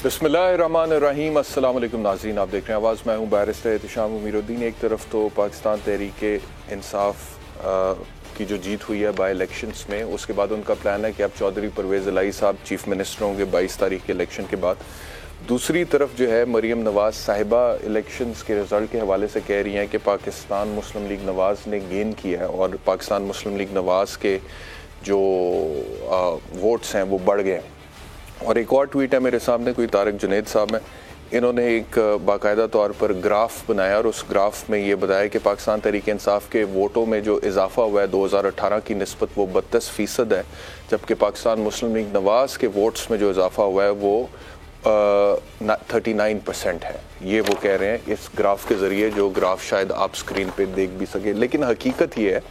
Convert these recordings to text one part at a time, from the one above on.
बिस्मिल्लाहिर्रहमानिर्रहीम। अस्सलाम वालेकुम नाज़रीन, आप देख रहे हैं आवाज़। मैं हूँ बैरिस्टर एहतिशाम उमीरुद्दीन। एक तरफ तो पाकिस्तान तहरीक इंसाफ की जो जीत हुई है बाई इलेक्शंस में, उसके बाद उनका प्लान है कि अब चौधरी परवेज़ इलाही साहब चीफ मिनिस्टर होंगे 22 तारीख के इलेक्शन के बाद। दूसरी तरफ जो है मरीम नवाज़ साहिबा इलेक्शंस के रिज़ल्ट के हवाले से कह रही हैं कि पाकिस्तान मुस्लिम लीग नवाज़ ने गेन किया है और पाकिस्तान मुस्लिम लीग नवाज़ के जो वोट्स हैं वो बढ़ गए हैं। और एक और ट्वीट है मेरे सामने, कोई तारिक जुनैद साहब हैं, इन्होंने एक बाकायदा तौर पर ग्राफ बनाया और उस ग्राफ में ये बताया कि पाकिस्तान तहरीक इंसाफ के वोटों में जो इजाफा हुआ है 2018 की निस्बत वो 32% है, जबकि पाकिस्तान मुस्लिम लीग नवाज़ के वोट्स में जो इजाफा हुआ है वो 39% है। ये वो कह रहे हैं इस ग्राफ के ज़रिए, जो ग्राफ शायद आप स्क्रीन पे देख भी सके। लेकिन हकीकत ये है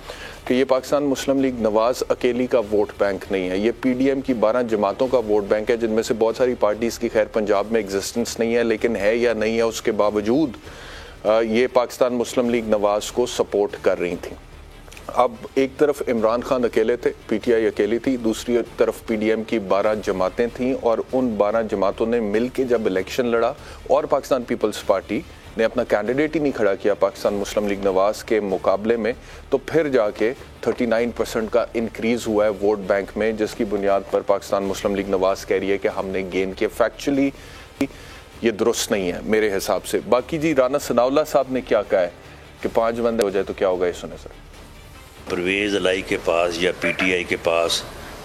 कि ये पाकिस्तान मुस्लिम लीग नवाज़ अकेली का वोट बैंक नहीं है, ये PDM की 12 जमातों का वोट बैंक है, जिनमें से बहुत सारी पार्टीज़ की खैर पंजाब में एग्जिस्टेंस नहीं है, लेकिन है या नहीं है उसके बावजूद ये पाकिस्तान मुस्लिम लीग नवाज़ को सपोर्ट कर रही थी। अब एक तरफ इमरान खान अकेले थे, PTI अकेली थी, दूसरी तरफ PDM की 12 जमातें थीं और उन 12 जमातों ने मिल के जब इलेक्शन लड़ा और पाकिस्तान पीपल्स पार्टी ने अपना कैंडिडेट ही नहीं खड़ा किया पाकिस्तान मुस्लिम लीग नवाज़ के मुकाबले में, तो फिर जाके 39% का इंक्रीज़ हुआ है वोट बैंक में, जिसकी बुनियाद पर पाकिस्तान मुस्लिम लीग नवाज़ कह रही है कि हमने गेन किया। फैक्चुअली ये दुरुस्त नहीं है मेरे हिसाब से। बाकी जी राना सनाउल्लाह साहब ने क्या कहा है कि 5 बंदे हो जाए तो क्या होगा, ये सुने सर। परवेज़ इलाही के पास या PTI के पास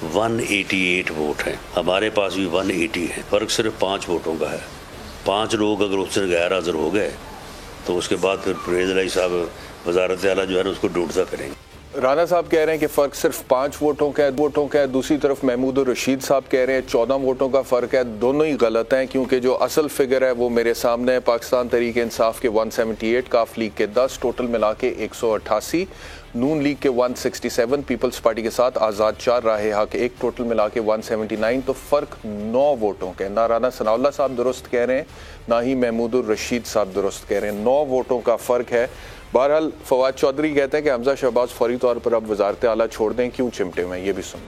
188 वोट हैं, हमारे पास भी 180 है, फ़र्क सिर्फ 5 वोटों का है। 5 लोग अगर उससे गैर हाज़िर हो गए तो उसके बाद फिर परवेज़ इलाही साहब वज़ारत आला जो है ना उसको ढूंढता करेंगे। राना साहब कह रहे हैं कि फ़र्क सिर्फ 5 वोटों का है। दूसरी तरफ महमूद रशीद साहब कह रहे हैं 14 वोटों का फ़र्क है। दोनों ही गलत हैं, क्योंकि जो असल फिगर है वो मेरे सामने है। पाकिस्तान तहरीक इंसाफ के 178, काफ लीग के 10, टोटल मिला के 188, नून लीग के 167, पीपल्स पार्टी के साथ आज़ाद 4, राहे हक 1, टोटल मिला के 179। तो फ़र्क 9 वोटों का है। ना राना सनाउल्लाह साहब दुरुस्त कह रहे हैं, ना ही महमूद रशीद साहब दुरुस्त कह रहे हैं। 9 वोटों का फ़र्क है। बहरहाल फवाद चौधरी कहते हैं कि हमजा शहबाज फौरी तौर पर अब वजारत आला छोड़ दें, क्यों चिमटे हुए हैं, ये भी सुन।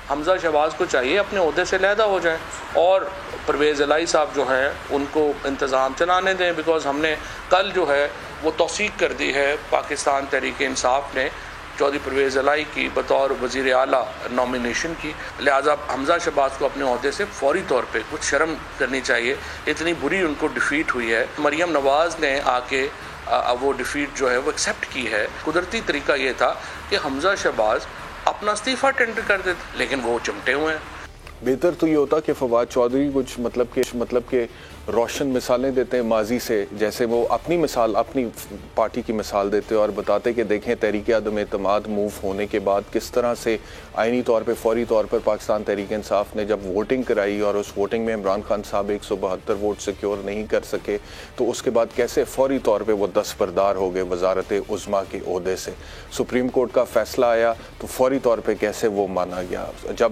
हमजा शहबाज को चाहिए अपने ओहदे से लहदा हो जाए और परवेज़ इलाही साहब जो हैं उनको इंतज़ाम चलाने दें, बिकॉज हमने कल जो है वो तौसीक कर दी है पाकिस्तान तहरीक इंसाफ ने चौधरी परवेज़ इलाही की बतौर वज़ीर आला नॉमिनेशन की। लिहाजा हमजा शहबाज को अपने ओहदे से फौरी तौर पे कुछ शर्म करनी चाहिए, इतनी बुरी उनको डिफ़ीट हुई है। मरीम नवाज़ ने आके वो डिफ़ीट जो है वो एक्सेप्ट की है। कुदरती तरीका ये था कि हमजा शहबाज अपना इस्तीफ़ा टेंडर कर देते, लेकिन वो चिमटे हुए हैं। बेहतर तो ये होता कि फवाद चौधरी कुछ मतलब के रोशन मिसालें देते हैं माजी से, जैसे वो अपनी मिसाल, अपनी पार्टी की मिसाल देते और बताते कि देखें तहरीक अदम एतमाद मूव होने के बाद किस तरह से आइनी तौर पे फौरी तौर पर पाकिस्तान तहरीक इंसाफ ने जब वोटिंग कराई और उस वोटिंग में इमरान खान साहब 172 वोट सिक्योर नहीं कर सके, तो उसके बाद कैसे फौरी तौर पर वो दस्तबरदार हो गए वजारत उज़्मा के ओहदे से। सुप्रीम कोर्ट का फैसला आया तो फौरी तौर पर कैसे वो माना गया। जब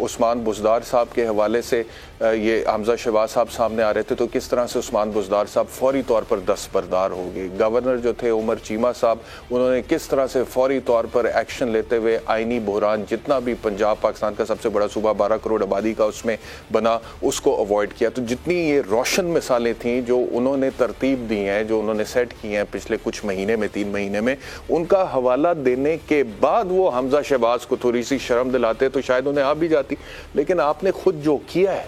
उस्मान बुज़दार साहब के हवाले से ये हमजा शहबाज साहब सामने रहे थे तो किस तरह से उस्मान बुज़दार साहब फौरी तौर पर दस्तबरदार हो गए। गवर्नर जो थे उमर चीमा साहब, उन्होंने किस तरह से फौरी तौर पर एक्शन लेते हुए आइनी बहरान जितना भी पंजाब पाकिस्तान का सबसे बड़ा सूबा 12 करोड़ आबादी का उसमें बना, उसको अवॉइड किया। तो जितनी ये रोशन मिसालें थीं जो उन्होंने तरतीब दी हैं, जो उन्होंने सेट की हैं पिछले कुछ महीने में, 3 महीने में, उनका हवाला देने के बाद वो हमजा शहबाज को थोड़ी सी शर्म दिलाते तो शायद उन्हें आ भी जाती। लेकिन आपने खुद जो किया है,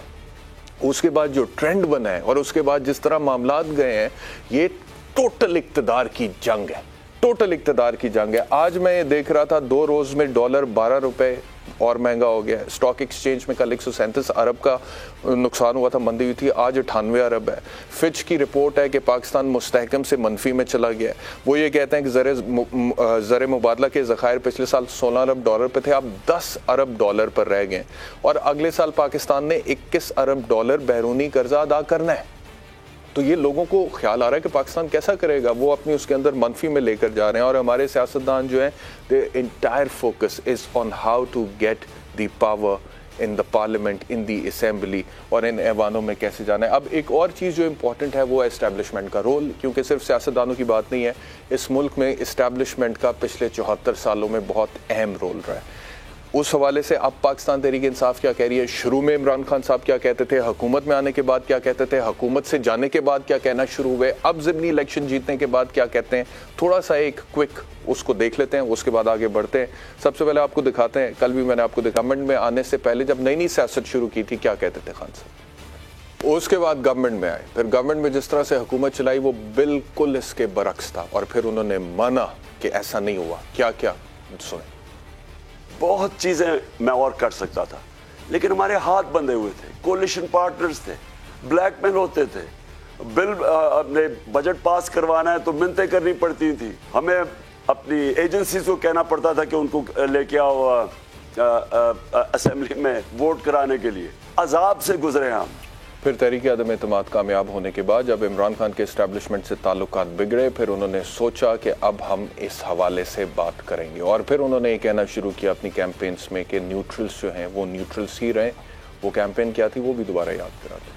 उसके बाद जो ट्रेंड बना है और उसके बाद जिस तरह मामलात गए हैं, ये टोटल इक्तदार की जंग है, टोटल इक्तदार की जंग है। आज मैं ये देख रहा था 2 रोज में डॉलर 12 रुपए और महंगा हो गया है। स्टॉक एक्सचेंज में कल 137 अरब का नुकसान हुआ था, मंदी हुई थी, आज 98 अरब है। फिच की रिपोर्ट है कि पाकिस्तान मुस्तहकम से मनफी में चला गया है। वो ये कहते हैं कि ज़र मुबादला के ज़खायर पिछले साल 16 अरब डॉलर पे थे, अब 10 अरब डॉलर पर रह गए और अगले साल पाकिस्तान ने 21 अरब डॉलर बैरूनी कर्जा अदा करना है। तो ये लोगों को ख्याल आ रहा है कि पाकिस्तान कैसा करेगा, वो अपनी उसके अंदर मनफी में लेकर जा रहे हैं। और हमारे सियासतदान जो हैं, the entire focus is on how to get the power in the parliament, in the assembly और इन ऐवानों में कैसे जाना है। अब एक और चीज़ जो इम्पॉर्टेंट है वो है इस्टेब्लिशमेंट का रोल, क्योंकि सिर्फ सियासतदानों की बात नहीं है, इस मुल्क में इस्टेब्लिशमेंट का पिछले 74 सालों में बहुत अहम रोल रहा है। उस हवाले से अब पाकिस्तान तहरीक इंसाफ क्या कह रही है, शुरू में इमरान खान साहब क्या कहते थे, हुकूमत में आने के बाद क्या कहते थे, हुकूमत से जाने के बाद क्या कहना शुरू हुए, अब ज़िमनी इलेक्शन जीतने के बाद क्या कहते हैं, थोड़ा सा एक क्विक उसको देख लेते हैं, उसके बाद आगे बढ़ते हैं। सबसे पहले आपको दिखाते हैं, कल भी मैंने आपको दिखा, गवर्नमेंट में आने से पहले जब नई नई सियासत शुरू की थी क्या कहते थे खान साहब, उसके बाद गवर्नमेंट में आए, फिर गवर्नमेंट में जिस तरह से हुकूमत चलाई वो बिल्कुल इसके बरक्स था, और फिर उन्होंने माना कि ऐसा नहीं हुआ। क्या क्या सुने। बहुत चीजें मैं और कर सकता था, लेकिन हमारे हाथ बंधे हुए थे, कोलिशन पार्टनर्स थे, ब्लैकमेल होते थे, बिल अपने बजट पास करवाना है तो मिन्नतें करनी पड़ती थी, हमें अपनी एजेंसीज को कहना पड़ता था कि उनको लेके आओ असेंबली में वोट कराने के लिए। अजाब से गुजरे हम। फिर तहरीक आदम एतमाद कामयाब होने के बाद जब इमरान खान के इस्टेब्लिशमेंट से ताल्लुकात बिगड़े, फिर उन्होंने सोचा कि अब हम इस हवाले से बात करेंगे, और फिर उन्होंने ये कहना शुरू किया अपनी कैंपेन्स में कि न्यूट्रल्स जो हैं वो न्यूट्रल्स ही रहें। वो कैंपेन क्या थी वो भी दोबारा याद करा दें।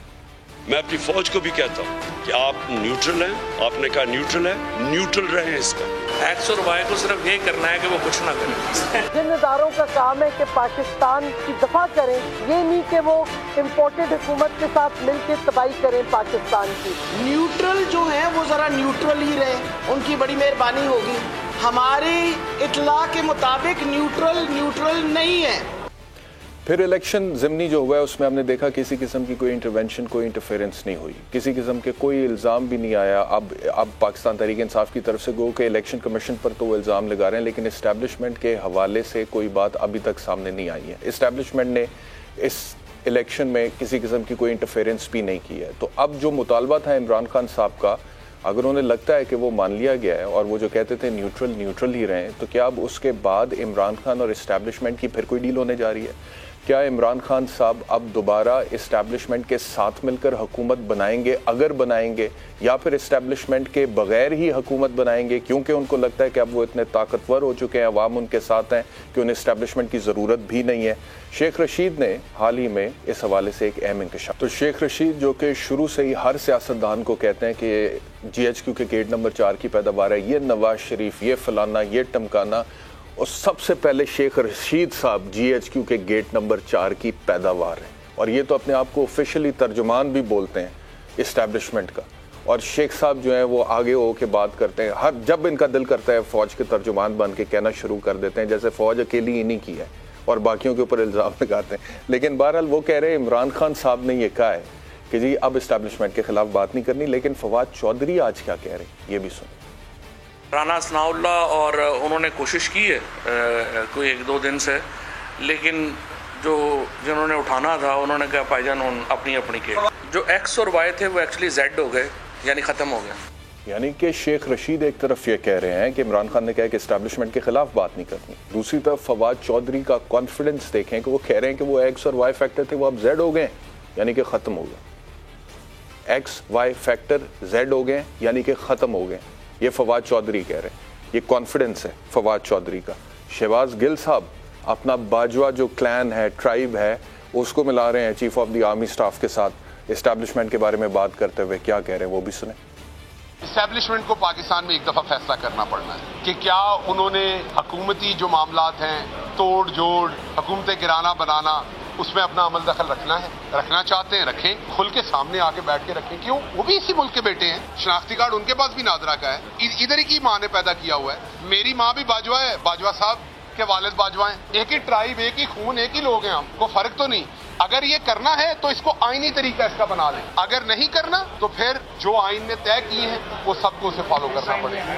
मैं अपनी फौज को भी कहता हूँ कि आप न्यूट्रल हैं, आपने कहा न्यूट्रल है, न्यूट्रल रहें इसका। एक्स और वाई को सिर्फ ये करना है कि वो कुछ ना करें। जिम्मेदारों का काम है कि पाकिस्तान की दफा करें, ये नहीं कि वो इम्पोर्टेड हुकूमत के साथ मिलकर तबाही करें पाकिस्तान की। न्यूट्रल जो है वो जरा न्यूट्रल ही रहे, उनकी बड़ी मेहरबानी होगी। हमारी इतला के मुताबिक न्यूट्रल नहीं है। फिर इलेक्शन ज़िमनी जो हुआ है उसमें हमने देखा किसी किस्म की कोई इंटरवेंशन, कोई इंटरफेरेंस नहीं हुई, किसी किस्म के कोई इल्ज़ाम भी नहीं आया। अब पाकिस्तान तहरीक इंसाफ की तरफ से गो के इलेक्शन कमीशन पर तो वो इल्ज़ाम लगा रहे हैं, लेकिन इस्टेब्लिशमेंट के हवाले से कोई बात अभी तक सामने नहीं आई है। इस्टेब्लिशमेंट ने इस इलेक्शन में किसी किस्म की कोई इंटरफेरेंस भी नहीं की है। तो अब जो मुतालबा था इमरान खान साहब का, अगर उन्हें लगता है कि वो मान लिया गया है और वो जो कहते थे न्यूट्रल ही रहें, तो क्या अब उसके बाद इमरान खान और इस्टेब्लिशमेंट की फिर कोई डील होने जा रही है? क्या इमरान खान साहब अब दोबारा इस्टेब्लिशमेंट के साथ मिलकर हुकूमत बनाएंगे, अगर बनाएंगे, या फिर इस्टेब्लिशमेंट के बगैर ही हुकूमत बनाएंगे, क्योंकि उनको लगता है कि अब वो इतने ताकतवर हो चुके हैं, अवाम उनके साथ हैं कि उन्हें इस्टेब्लिशमेंट की ज़रूरत भी नहीं है। शेख रशीद ने हाल ही में इस हवाले से एक अहम इंकशाफ, तो शेख रशीद जो कि शुरू से ही हर सियासतदान को कहते हैं कि GHQ के गेट नंबर 4 की पैदावार है, ये नवाज शरीफ, ये फलाना, ये टमकाना, और सबसे पहले शेख रशीद साहब GHQ के गेट नंबर 4 की पैदावार है। और ये तो अपने आप को ऑफिशियली तर्जुमान भी बोलते हैं इस्टेब्लिशमेंट का। और शेख साहब जो हैं वो आगे हो के बात करते हैं, हर जब इनका दिल करता है फ़ौज के तर्जुमान बन के कहना शुरू कर देते हैं, जैसे फ़ौज अकेली ही नहीं की है और बाकियों के ऊपर इल्ज़ाम लगाते हैं। लेकिन बहरहाल वो कह रहे हैं इमरान खान साहब ने ये कहा है कि जी अब इस्टेब्लिशमेंट के ख़िलाफ़ बात नहीं करनी। लेकिन फवाद चौधरी आज क्या कह रहे हैं ये भी सुनो। राना सनाउल्लाह और उन्होंने कोशिश की है कोई 1-2 दिन से, लेकिन जिन्होंने उठाना था उन्होंने कहा भाईजान अपनी के जो एक्स और वाई थे वो एक्चुअली जेड हो गए, यानी ख़त्म हो गया। यानी कि शेख रशीद एक तरफ ये कह रहे हैं कि इमरान खान ने कहा कि इस्टेब्लिशमेंट के खिलाफ बात नहीं करनी, दूसरी तरफ फवाद चौधरी का कॉन्फिडेंस देखें कि वो कह रहे हैं कि वो एक्स और वाई फैक्टर थे वो अब जेड हो गए, यानी कि ख़त्म हो गया। एक्स वाई फैक्टर जेड हो गए यानी कि ख़त्म हो गए, ये फवाद चौधरी कह रहे हैं। ये कॉन्फिडेंस है फवाद चौधरी का। शहबाज गिल साहब अपना बाजवा जो क्लैन है, ट्राइब है, उसको मिला रहे हैं chief of the army staff के साथ इस्टेब्लिशमेंट के बारे में बात करते हुए। क्या कह रहे हैं वो भी सुने। इस्टेब्लिशमेंट को पाकिस्तान में एक दफ़ा फैसला करना पड़ना है कि क्या उन्होंने हुकूमती जो मामलात हैं, तोड़ जोड़, हुकूमत गिराना बनाना, उसमें अपना अमल दखल रखना चाहते हैं, रखें, खुल के सामने आके बैठ के रखें। क्यों? वो भी इसी मुल्क के बेटे हैं, शनाख्ती कार्ड उनके पास भी नादरा का है, इधर की माँ ने पैदा किया हुआ है। मेरी माँ भी बाजवा है, बाजवा साहब के वालिद बाजवा हैं, एक ही ट्राइब, एक ही खून, एक ही लोग हैं, हम को फर्क तो नहीं। अगर ये करना है तो इसको आईनी तरीका इसका बना लें, अगर नहीं करना तो फिर जो आइन ने तय किए हैं वो सबको उसे फॉलो करना पड़ेगा।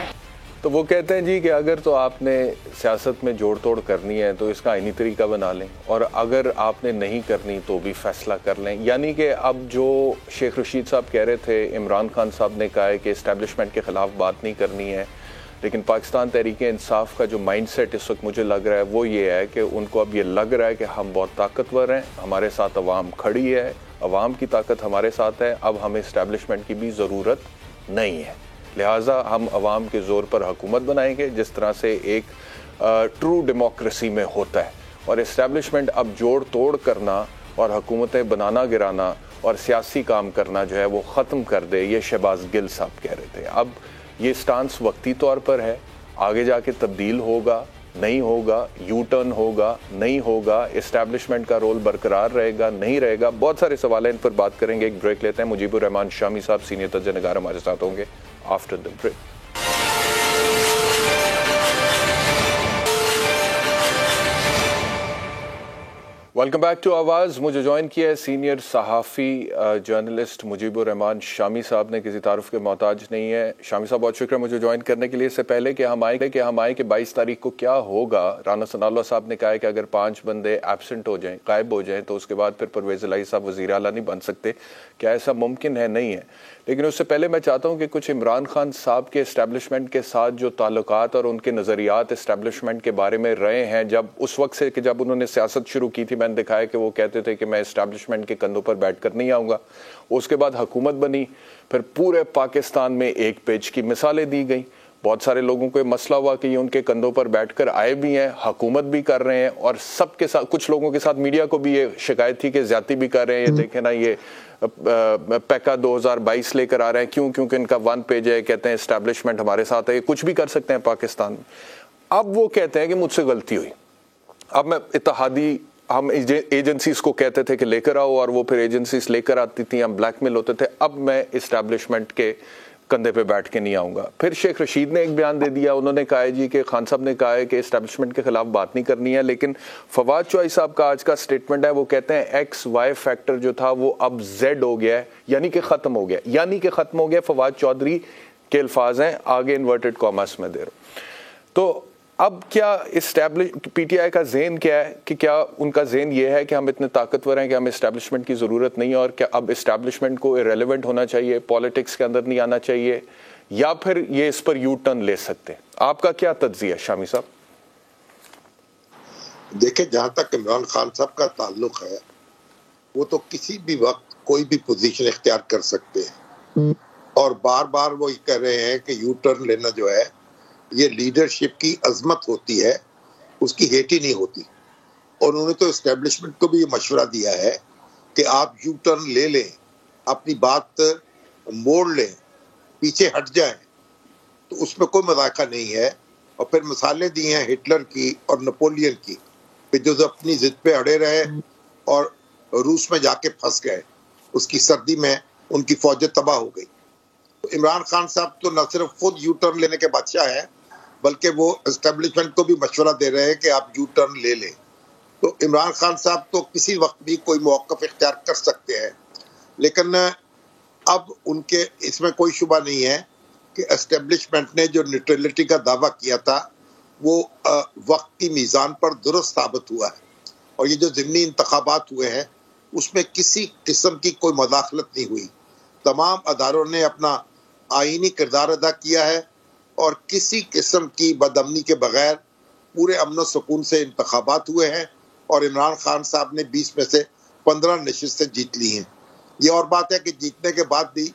तो वो कहते हैं जी कि अगर तो आपने सियासत में जोड़ तोड़ करनी है तो इसका आईनी तरीका बना लें, और अगर आपने नहीं करनी तो भी फैसला कर लें। यानी कि अब जो शेख रशीद साहब कह रहे थे, इमरान खान साहब ने कहा है कि इस्टेब्लिशमेंट के ख़िलाफ़ बात नहीं करनी है, लेकिन पाकिस्तान तहरीक इंसाफ का जो माइंडसेट इस वक्त मुझे लग रहा है वो ये है कि उनको अब ये लग रहा है कि हम बहुत ताकतवर हैं, हमारे साथ अवाम खड़ी है, अवाम की ताकत हमारे साथ है, अब हमें इस्टेब्लिशमेंट की भी ज़रूरत नहीं है, लिहाजा हम अवाम के ज़ोर पर हुकूमत बनाएंगे जिस तरह से एक ट्रू डेमोक्रेसी में होता है। और इस्टेब्लिशमेंट अब जोड़ तोड़ करना और हुकूमतें बनाना गिराना और सियासी काम करना जो है वो ख़त्म कर दे, ये शहबाज गिल साहब कह रहे थे। अब ये स्टांस वक्ती तौर पर है, आगे जाके तब्दील होगा, नहीं होगा, यू टर्न होगा, नहीं होगा, एस्टैब्लिशमेंट का रोल बरकरार रहेगा, नहीं रहेगा, बहुत सारे सवाल हैं, इन पर बात करेंगे। एक ब्रेक लेते हैं। मुजीबुर रहमान शामी साहब सीनियर तर्जुमानिगार हमारे साथ होंगे after the break. Welcome back to Awaaz. मुझे ज्वाइन किया है सीनियर सहाफ़ी जर्नलिस्ट मुजीबुर रहमान शामी साहब ने, किसी तारुफ के मोहताज नहीं है। शामी साहब बहुत शुक्रिया मुझे ज्वाइन करने के लिए। इससे पहले कि हम आए कि 22 तारीख को क्या होगा, राना सनाउल्लाह साहब ने कहा है कि अगर 5 बंदे एब्सेंट हो जाएं, गायब हो जाएं, तो उसके बाद फिर परवेज़ इलाही साहब वज़ीर आला नहीं बन सकते। क्या ऐसा मुमकिन है? नहीं है। लेकिन उससे पहले मैं चाहता हूं कि कुछ इमरान खान साहब के एस्टैब्लिशमेंट के साथ जो ताल्लुकात और उनके नज़रियात एस्टैब्लिशमेंट के बारे में रहे हैं, जब उस वक्त से कि जब उन्होंने सियासत शुरू की थी, मैंने दिखाया कि वो कहते थे कि मैं एस्टैब्लिशमेंट के कंधों पर बैठकर नहीं आऊँगा। उसके बाद हुकूमत बनी, फिर पूरे पाकिस्तान में एक पेज की मिसालें दी गई। बहुत सारे लोगों को ये मसला हुआ कि ये उनके कंधों पर बैठकर आए भी हैं, हुकूमत भी कर रहे हैं, और सबके साथ, कुछ लोगों के साथ मीडिया को भी ये शिकायत थी कि ज्यादती भी कर रहे हैं। ये देखें ना, ये पैका 2022 लेकर आ रहे हैं। क्यों? क्योंकि इनका 1 पेज है, कहते हैं एस्टैब्लिशमेंट हमारे साथ है, ये कुछ भी कर सकते हैं पाकिस्तान में। अब वो कहते हैं कि मुझसे गलती हुई। अब मैं इत्तेहादी, हम एजेंसीज को कहते थे कि लेकर आओ, और वो फिर एजेंसीज लेकर आती थी, हम ब्लैकमेल होते थे। अब मैं एस्टैब्लिशमेंट के कंधे पे बैठ के नहीं आऊंगा। फिर शेख रशीद ने एक बयान दे दिया, उन्होंने कहा है जी कि खान साहब ने कहा है कि एस्टैब्लिशमेंट के खिलाफ बात नहीं करनी है। लेकिन फवाद चौधरी साहब का आज का स्टेटमेंट है, वो कहते हैं XY फैक्टर जो था वो अब Z हो गया है, यानी कि खत्म हो गया, यानी कि खत्म हो गया। फवाद चौधरी के अल्फाज हैं, आगे इन्वर्टेड कॉमर्स में दे रहा हूं। तो अब क्या PTI का ज़ेन क्या है, कि क्या उनका ज़ेन ये है कि हम इतने ताकतवर हैं कि हमें एस्टैब्लिशमेंट की ज़रूरत नहीं है, और क्या अब एस्टैब्लिशमेंट को इरेलेवेंट होना चाहिए, पॉलिटिक्स के अंदर नहीं आना चाहिए, या फिर ये इस पर यू टर्न ले सकते हैं? आपका क्या तज्जिया है शामी साहब? देखिए, जहां तक इमरान खान साहब का ताल्लुक है, वो तो किसी भी वक्त कोई भी पोजीशन इख्तियार कर सकते हैं, और बार बार वो ये कह रहे हैं कि यू टर्न लेना जो है ये लीडरशिप की अजमत होती है, उसकी हेट ही नहीं होती। और उन्होंने तो एस्टेब्लिशमेंट को भी ये मशवरा दिया है कि आप यू टर्न ले लें, अपनी बात मोड़ लें, पीछे हट जाएं, तो उसमें कोई मजाका नहीं है। और फिर मिसालें दी हैं हिटलर की और नेपोलियन की, कि जो अपनी जिद पे अड़े रहे और रूस में जाके फंस गए, उसकी सर्दी में उनकी फौजें तबाह हो गई। तो इमरान खान साहब तो न सिर्फ खुद यू टर्न लेने के बादशाह हैं, बल्कि वो एस्टेब्लिशमेंट को भी मशवरा दे रहे हैं कि आप यू टर्न ले लें। तो इमरान खान साहब तो किसी वक्त भी कोई मौक़िफ़ इख्तियार कर सकते हैं, लेकिन अब उनके इसमें कोई शुबा नहीं है कि एस्टेब्लिशमेंट ने जो न्यूट्रलिटी का दावा किया था वो वक्त की मीज़ान पर दुरुस्त साबित हुआ है। और ये जो ज़िमनी इंतखाबात हुए हैं उसमें किसी किस्म की कोई मदाखलत नहीं हुई। तमाम अदारों ने अपना आईनी किरदार अदा किया है, और किसी किस्म की बदअमनी के बगैर पूरे अमन सुकून से इंतखाबात हुए हैं, और इमरान खान साहब ने 20 में से 15 नशिस्तें जीत ली हैं। ये और बात है कि जीतने के बाद भी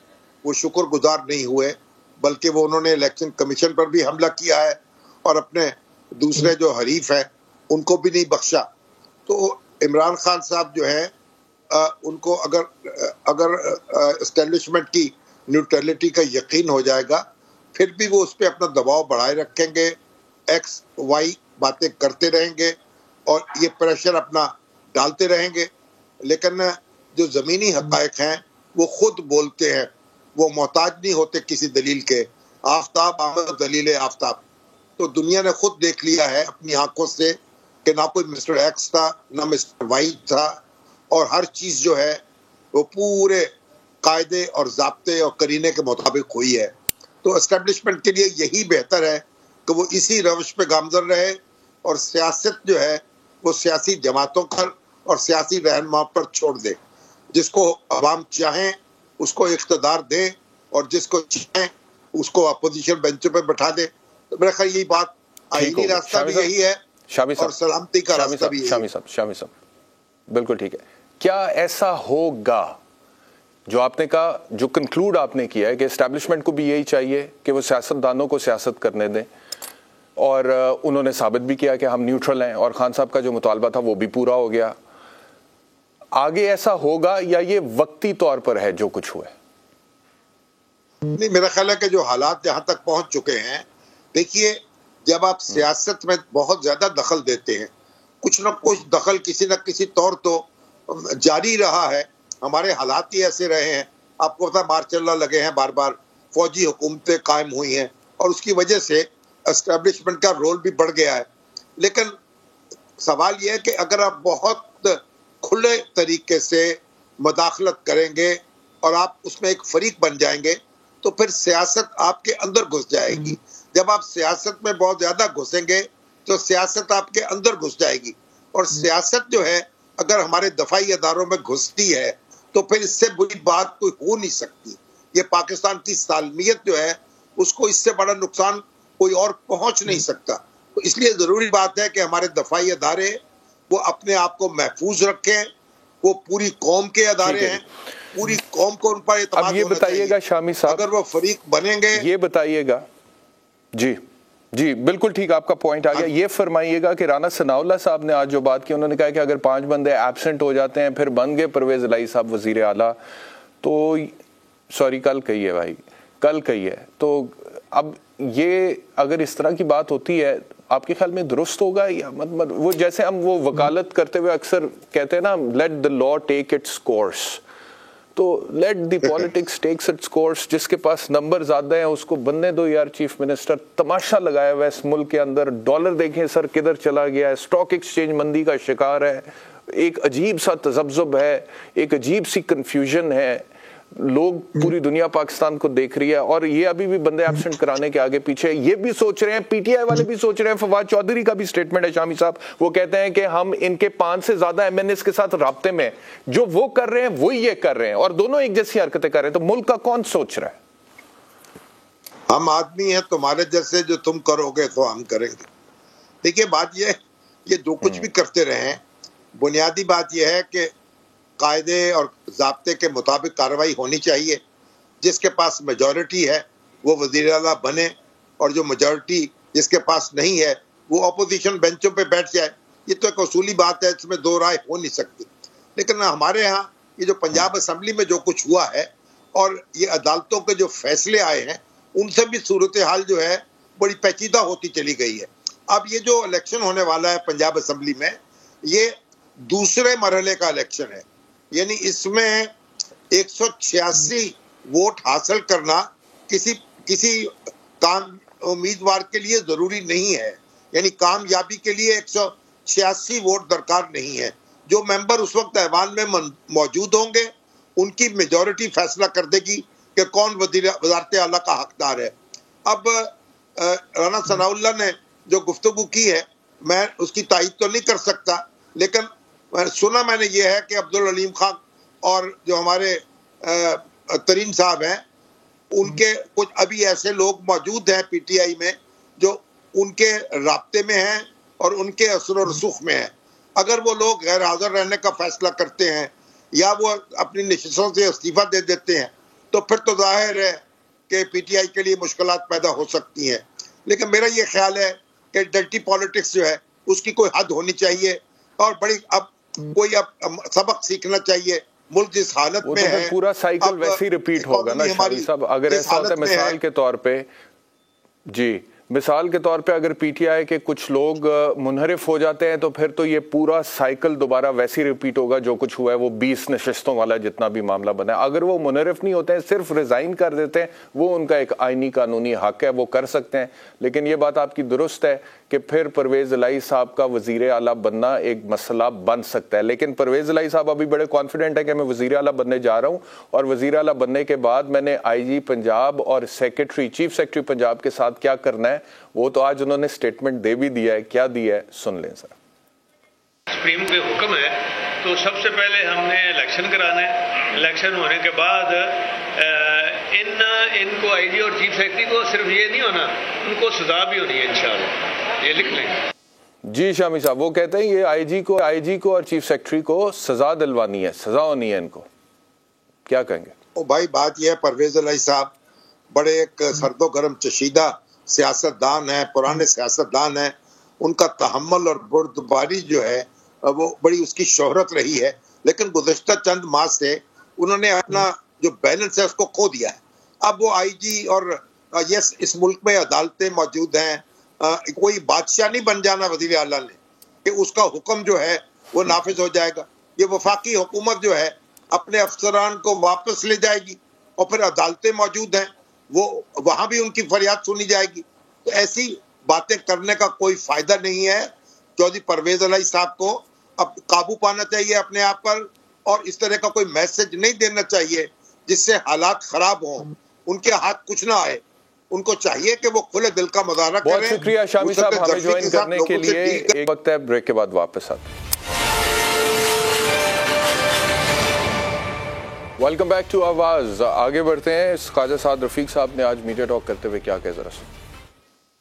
वो शुक्रगुजार नहीं हुए, बल्कि वो उन्होंने इलेक्शन कमीशन पर भी हमला किया है, और अपने दूसरे जो हरीफ हैं उनको भी नहीं बख्शा। तो इमरान खान साहब जो है उनको अगर एस्टेब्लिशमेंट की न्यूट्रलिटी का यकीन हो जाएगा, फिर भी वो उस पर अपना दबाव बढ़ाए रखेंगे, XY बातें करते रहेंगे और ये प्रेशर अपना डालते रहेंगे। लेकिन जो ज़मीनी हक़ाइक़ हैं वो खुद बोलते हैं, वो मोहताज नहीं होते किसी दलील के। आफ्ताब आमद दलील आफ्ताब, तो दुनिया ने खुद देख लिया है अपनी आंखों से कि ना कोई मिस्टर X था, ना मिस्टर Y था, और हर चीज़ जो है वो पूरे कायदे और ज़ाब्ते और करीने के मुताबिक हुई है। तो एस्टेब्लिशमेंट के लिए यही बेहतर है कि वो इसी रवश पे गामजन रहे, और सियासत जो है वो सियासी जमातों पर और सियासी रहनुमा पर छोड़ दे। जिसको अवाम चाहें उसको इख्तिदार दें, और जिसको चाहें उसको अपोजिशन बेंचों पर बैठा दे। तो मेरा ख्याल यही बात, आईनी रास्ता भी यही है और सलामती का रास्ता भी यही है। शामी साहब बिल्कुल ठीक है। क्या ऐसा होगा जो आपने कहा, जो कंक्लूड आपने किया है कि एस्टैब्लिशमेंट को भी यही चाहिए कि वो सियासतदानों को सियासत करने दें, और उन्होंने साबित भी किया कि हम न्यूट्रल हैं, और खान साहब का जो मुतालबा था वो भी पूरा हो गया। आगे ऐसा होगा या ये वक्ती तौर पर है जो कुछ हुआ है? नहीं, मेरा ख्याल है कि जो हालात जहां तक पहुंच चुके हैं, देखिए जब आप सियासत में बहुत ज्यादा दखल देते हैं, कुछ न कुछ दखल किसी न किसी तौर तो जारी रहा है। हमारे हालात ही ऐसे रहे हैं, आपको पता मार्शल लॉ लगे हैं, बार बार फौजी हुकूमतें कायम हुई हैं और उसकी वजह से एस्टेब्लिशमेंट का रोल भी बढ़ गया है। लेकिन सवाल यह है कि अगर आप बहुत खुले तरीके से मुदाखलत करेंगे और आप उसमें एक फरीक बन जाएंगे तो फिर सियासत आपके अंदर घुस जाएगी। जब आप सियासत में बहुत ज्यादा घुसेंगे तो सियासत आपके अंदर घुस जाएगी, और सियासत जो है अगर हमारे दफाई अदारों में घुसती है तो फिर इससे बुरी बात कोई हो नहीं सकती। ये पाकिस्तान की सालमियत जो है उसको इससे बड़ा नुकसान कोई और पहुंच नहीं सकता। तो इसलिए जरूरी बात है कि हमारे दफाई अदारे वो अपने आप को महफूज रखें। वो पूरी कौम के अदारे हैं, पूरी कौम को उन पर एतमाद होना चाहिए। अब ये बताइएगा शामी साहब, अगर वो फरीक बनेंगे, ये बताइएगा। जी जी बिल्कुल ठीक, आपका पॉइंट आ गया। ये फरमाइएगा कि राना सनाउल्लाह साहब ने आज जो बात की, उन्होंने कहा कि अगर 5 बंदे एब्सेंट हो जाते हैं फिर बन गए परवेज इलाही साहब वजीर आला, तो सॉरी कल कही है भाई, कल कही है। तो अब ये अगर इस तरह की बात होती है आपके ख्याल में दुरुस्त होगा या मतलब वो जैसे हम वो वकालत करते हुए अक्सर कहते हैं ना, let the law take its course, तो let the politics takes its course. जिसके पास नंबर ज्यादा है उसको बनने दो यार चीफ मिनिस्टर। तमाशा लगाया हुआ है इस मुल्क के अंदर, डॉलर देखें सर किधर चला गया है, स्टॉक एक्सचेंज मंदी का शिकार है, एक अजीब सा तजब्जुब है, एक अजीब सी कंफ्यूजन है, लोग पूरी दुनिया पाकिस्तान को देख रही है और ये अभी भी बंदे एब्सेंट कराने के आगे पीछे ये भी सोच रहे हैं, पीटीआई वाले भी सोच रहे हैं। फवाद चौधरी का भी स्टेटमेंट है शामी साहब, वो कहते हैं कि हम इनके 5 से ज्यादा एमएनएस के साथ राब्ते में, जो वो कर रहे हैं वो ये कर रहे हैं और दोनों एक जैसी हरकतें कर रहे हैं। तो मुल्क का कौन सोच रहा है? हम आदमी हैं, तुम्हारे जैसे, जो तुम करोगे तो हम करेंगे। देखिए बात ये जो कुछ भी करते रहे, बुनियादी बात यह है कि कायदे और ज़ाब्ते के मुताबिक कार्रवाई होनी चाहिए। जिसके पास मेजॉरिटी है वो वज़ीर आला बने और जो मेजॉरिटी जिसके पास नहीं है वो अपोजिशन बेंचों पे बैठ जाए। ये तो एक उसूली बात है, इसमें दो राय हो नहीं सकती। लेकिन हमारे यहाँ ये जो पंजाब असम्बली में जो कुछ हुआ है और ये अदालतों के जो फैसले आए हैं उनसे भी सूरत हाल जो है बड़ी पेचीदा होती चली गई है। अब ये जो इलेक्शन होने वाला है पंजाब असम्बली में, ये दूसरे मरहले का इलेक्शन है, यानी इसमें 186 वोट हासिल करना किसी उम्मीदवार के लिए जरूरी नहीं है। यानी कामयाबी के लिए 186 वोट दरकार नहीं है। जो मेंबर उस वक्त ऐवान में मौजूद होंगे उनकी मेजॉरिटी फैसला कर देगी कि कौन वज़ारत आला का हकदार है। अब राना सनाउल्लाह ने जो गुफ्तगू की है मैं उसकी तायीद तो नहीं कर सकता, लेकिन सुना मैंने ये है कि अब्दुल अलीम खान और जो हमारे तरीन साहब हैं उनके कुछ अभी ऐसे लोग मौजूद हैं पीटीआई में जो उनके राब्ते में हैं और उनके असर और रसूख में हैं। अगर वो लोग गैर हाजिर रहने का फैसला करते हैं या वो अपनी नशिस्तों से इस्तीफा दे देते हैं तो फिर तो जाहिर है कि पीटीआई के लिए मुश्किलात पैदा हो सकती हैं। लेकिन मेरा ये ख्याल है कि डर्टी पॉलिटिक्स जो है उसकी कोई हद होनी चाहिए और बड़ी अब कोई अब सबक सीखना चाहिए। मुल्क जिस हालत में तो है पूरा साइकिल वैसे ही रिपीट होगा ना शामी साहब। अगर ऐसा होता है मिसाल के तौर पे, जी मिसाल के तौर पे अगर पीटीआई के कुछ लोग मुनहरिफ हो जाते हैं तो फिर तो ये पूरा साइकिल दोबारा वैसे ही रिपीट होगा जो कुछ हुआ है, वो 20 नशिस्तों वाला जितना भी मामला बना है। अगर वो मुनहरिफ नहीं होते हैं, सिर्फ रिजाइन कर देते हैं, वो उनका एक आईनी कानूनी हक है, वो कर सकते हैं। लेकिन ये बात आपकी दुरुस्त है कि फिर परवेज इलाही साहब का वजीर आला बनना एक मसला बन सकता है। लेकिन परवेज इलाही साहब अभी बड़े कॉन्फिडेंट है कि मैं वजीर आला बनने जा रहा हूँ और वजीर आला बनने के बाद मैंने आईजी पंजाब और चीफ सेक्रेटरी पंजाब के साथ क्या करना है वो तो आज उन्होंने स्टेटमेंट दे भी दिया है। क्या दिया है सुन लें सर। सुप्रीम के हुक्म है तो सबसे पहले हमने इलेक्शन कराना है। इलेक्शन होने के बाद इनको आईजी और चीफ सेक्रेटरी को सिर्फ ये नहीं होना, उनको सजा भी होनी है इंशाल्लाह, ये लिख लें। जी शामी साहब वो कहते हैं ये आईजी को और चीफ सेक्रेटरी को सजा दिलवानी है, सजा होनी है इनको। क्या कहेंगे? ओ भाई बात यह है परवेज इलाही साहब बड़े एक सर्दो गर्म चशीदा सियासतदान है, पुराने सियासतदान है। उनका तहम्मुल और बुर्दबारी जो है वो बड़ी उसकी शोहरत रही है। लेकिन गुज़श्ता चंद माह से उन्होंने अपना जो बैलेंस है उसको खो दिया है। अब वो आईजी और यस इस मुल्क में अदालतें मौजूद हैं, कोई बादशाह नहीं बन जाना वज़ीर आला ने कि उसका हुक्म जो है वो नाफिज हो जाएगा। ये वफाकी हुकूमत जो है अपने अफसरान को वापस ले जाएगी और फिर अदालतें मौजूद हैं, वो वहां भी उनकी फरियाद सुनी जाएगी। तो ऐसी बातें करने का कोई फायदा नहीं है। चौधरी परवेज इलाही साहब को अब काबू पाना चाहिए अपने आप पर, और इस तरह का कोई मैसेज नहीं देना चाहिए जिससे हालात खराब हों, उनके हाथ कुछ ना आए। उनको चाहिए कि वो खुले दिल का मुजाहरा करें। बहुत शुक्रिया शामी साहब हमें ज्वाइन करने के लिए। एक वक्त है ब्रेक के बाद वापस आते हैं। वेलकम बैक टू आवाज। आगे बढ़ते हैं। ख्वाजा साद रफीक साहब ने आज मीडिया टॉक करते हुए क्या कहा, जरा सुन।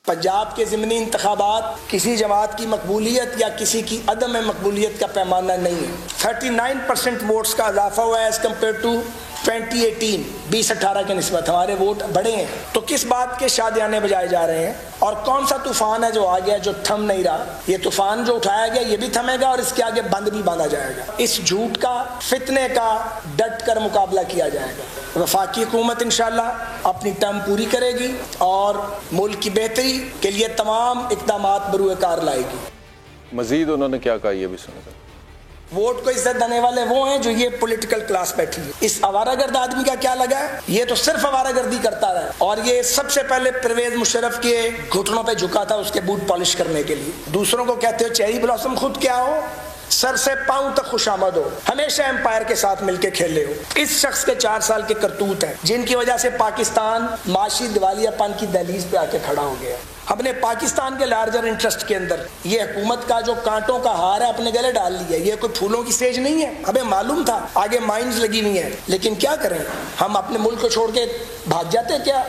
पंजाब के ज़िमनी इंतखाबात किसी जमात की मकबूलियत या किसी की अदम मकबूलियत का पैमाना नहीं है। 39% वोट्स का इजाफा हुआ है एज कम्पेयर टू 2018 2018 के निस्बत हमारे वोट बढ़े हैं। तो किस बात के शादियाने बजाए जा रहे हैं, और कौन सा तूफान है जो आ गया जो थम नहीं रहा? ये तूफान जो उठाया गया ये भी थमेगा और इसके आगे बंद भी बांधा जाएगा। इस झूठ का, फितने का डट कर मुकाबला किया जाएगा। वफाकी हुकूमत इंशाल्लाह अपनी टर्म पूरी करेगी और मुल्क की बेहतरी के लिए तमाम इक़दामात बरूए कार लाएगी। मजीद उन्होंने क्या कहा ये भी सुनेगा। वोट को इज्जत देने वाले वो हैं जो ये पॉलिटिकल क्लास बैठी है। इस आवारागर्द आदमी का क्या लगा है? ये तो सिर्फ आवारागर्दी करता रहा, और ये सबसे पहले परवेज मुशर्रफ के घुटनों पे झुका था उसके बूट पॉलिश करने के लिए। दूसरों को कहते हो चेरी ब्लॉसम, खुद क्या हो? सर से पांव तक खुशामद हो, हमेशा एम्पायर के साथ मिलकर खेले हो। इस शख्स के 4 साल के करतूत हैं जिनकी वजह से पाकिस्तान माशी दिवालियापन की दहलीज पे आके खड़ा हो गया। हमने पाकिस्तान के लार्जर इंटरेस्ट के अंदर ये हुकूमत का जो कांटों का हार है अपने गले डाल लिया। ये कोई फूलों की स्टेज नहीं है। हमें मालूम था आगे माइंस लगी हुई हैं, लेकिन क्या करें, हम अपने मुल्क को छोड़ के भाग जाते क्या?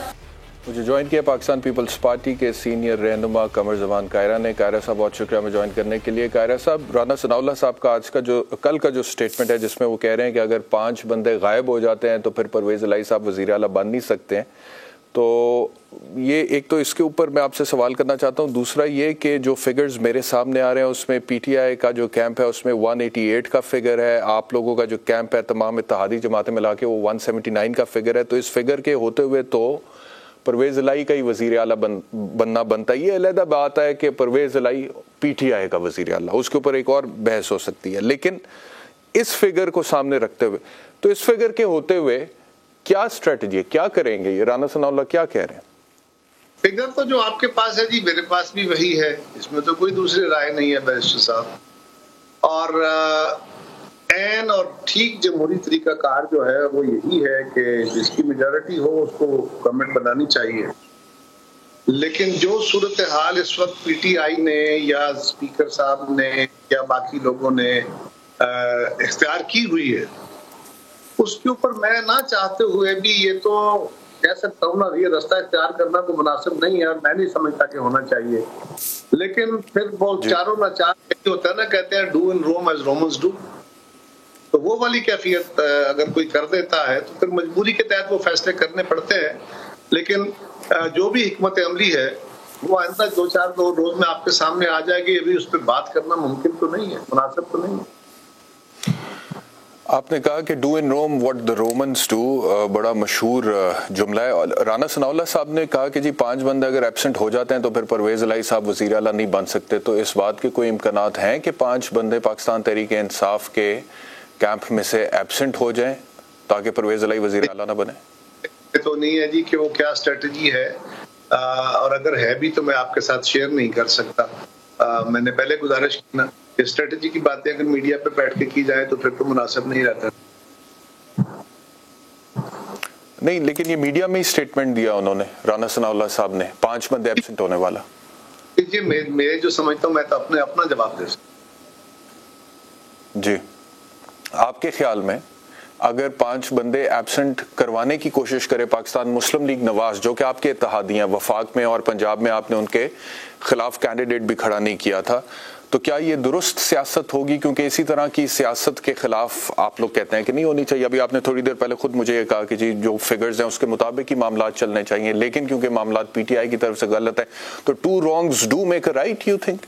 मुझे ज्वाइन किया पाकिस्तान पीपल्स पार्टी के सीनियर रहनुमा कमर जमान कायरा ने। कायरा साहब बहुत शुक्रिया हमें ज्वाइन करने के लिए। कायरा साहब, राना सनाउल्लाह साहब का आज का जो कल का जो स्टेटमेंट है जिसमें वो कह रहे हैं कि अगर 5 बंदे गायब हो जाते हैं तो फिर परवेज इलाही साहब वज़ीर आला बन नहीं सकते हैं, तो ये एक तो इसके ऊपर मैं आपसे सवाल करना चाहता हूँ। दूसरा ये कि जो फिगर्स मेरे सामने आ रहे हैं उसमें पीटीआई का जो कैंप है उसमें 188 का फिगर है, आप लोगों का जो कैंप है तमाम इत्तेहादी जमातें मिला के वो 179 का फिगर है। तो इस फिगर के होते हुए तो परवेज इलाही का ही वज़ीर आला बनना बनता है। ये अलग बात है कि परवेज इलाही पीटीआई का वज़ीर आला, उसके ऊपर एक और बहस हो सकती है, लेकिन इस फिगर को सामने रखते हुए तो इस फिगर के होते हुए क्या स्ट्रेटजी है, क्या करेंगे? ये राना सनाउल्लाह क्या कह रहे हैं? फिगर तो जो आपके पास है जी मेरे पास भी वही है, इसमें तो कोई दूसरी राय नहीं है बैरिस्टर साहब। और एन और ठीक जमहूरी तरीकाकार जो है वो यही है कि जिसकी मेजॉरिटी हो उसको गवर्नमेंट बनानी चाहिए। लेकिन जो सूरत हाल इस वक्त पीटीआई ने या स्पीकर साहब ने या बाकी लोगों ने इख्तियार की हुई है, उसके ऊपर मैं ना चाहते हुए भी ये तो कह सकता हूँ ना, ये रास्ता इख्तियार करना तो मुनासिब नहीं है और मैं नहीं समझता कि होना चाहिए। लेकिन फिर वो चारों ना चार होता है ना, कहते हैं do in Rome as Romans do, तो वो वाली कैफियत अगर कोई कर देता है तो फिर मजबूरी के तहत वो फैसले करने पड़ते हैं। लेकिन जो भी हिकमत अमली है वो आइंदा 2-4 रोज में आपके सामने आ जाएगी। अभी उस पर बात करना मुमकिन तो नहीं है, मुनासिब तो नहीं है। आपने कहा कि do in Rome what the Romans do, बड़ा मशहूर जुमला है। राना सनाउल्लाह साहब ने कहा कि जी 5 बंदे अगर एब्सेंट हो जाते हैं तो फिर परवेज इलाही साहब वज़ीर आला नहीं बन सकते। तो इस बात के कोई इम्कानात हैं कि 5 बंदे पाकिस्तान तहरीक इंसाफ के कैंप में से एब्सेंट हो जाएं ताकि परवेज इलाही वज़ीर आला ना बने? तो नहीं है जी कि वो क्या स्ट्रेटजी है, और अगर है भी तो मैं आपके साथ शेयर नहीं कर सकता। मैंने पहले गुजारिश की ना, स्ट्रेटजी की बातें अगर मीडिया पे बैठ के की जाए तो फिर तो मुनासिब नहीं रहता। नहीं, लेकिन ये मीडिया में ही स्टेटमेंट दिया उन्होंने, राना सनाउल्लाह साहब ने, 5 बंदे एब्सेंट होने वाला। जी मैं जो समझता हूँ मैं तो अपना जवाब दे सकता जी। आपके ख्याल में अगर 5 बंदे एब्सेंट करवाने की कोशिश करे पाकिस्तान मुस्लिम लीग नवाज, जो कि आपके इत्तेहादी हैं, वफाक में और पंजाब में आपने उनके खिलाफ कैंडिडेट भी खड़ा नहीं किया था, तो क्या ये दुरुस्त सियासत होगी? क्योंकि इसी तरह की सियासत के खिलाफ आप लोग कहते हैं कि नहीं होनी चाहिए। अभी आपने थोड़ी देर पहले खुद मुझे ये कहा कि जी जो फिगर्स हैं उसके मुताबिक ही मामला चलने चाहिए, लेकिन क्योंकि मामला पीटीआई की तरफ से गलत है तो 2 wrongs do make a right, you think?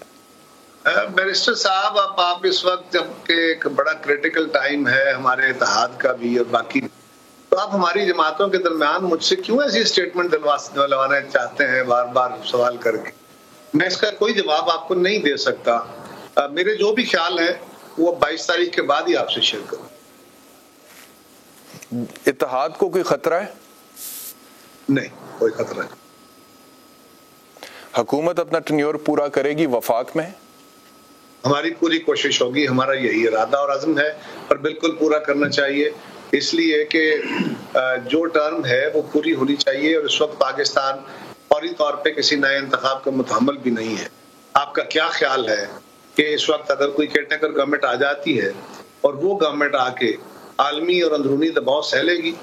Barrister साहब, आप इस वक्त जबकि एक बड़ा क्रिटिकल टाइम है हमारे इत्तेहाद का भी और बाकी, तो आप हमारी जमातों के दरमियान मुझसे क्यों ऐसी स्टेटमेंट दिलवाना चाहते हैं बार बार सवाल करके? मैं इसका कोई जवाब आपको नहीं दे सकता। मेरे जो भी ख्याल है वो 22 तारीख के बाद ही आपसे शेयर करूं। इत्तेहाद को कोई खतरा है? नहीं, कोई खतरा नहीं। हुकूमत अपना टेन्योर पूरा करेगी वफाक में? हमारी पूरी कोशिश होगी, हमारा यही इरादा और अज़्म है, पर बिल्कुल पूरा करना चाहिए, इसलिए कि जो टर्म है वो पूरी होनी चाहिए। और इस वक्त पाकिस्तान फौरी तौर पे किसी नए इंतखाब का मुतहम्मिल भी नहीं है। आपका क्या ख्याल है कि इस वक्त अगर कोई केयरटेकर गवर्नमेंट आ जाती है और वो गवर्नमेंट आके आलमी और अंदरूनी दबाव सह लेगी,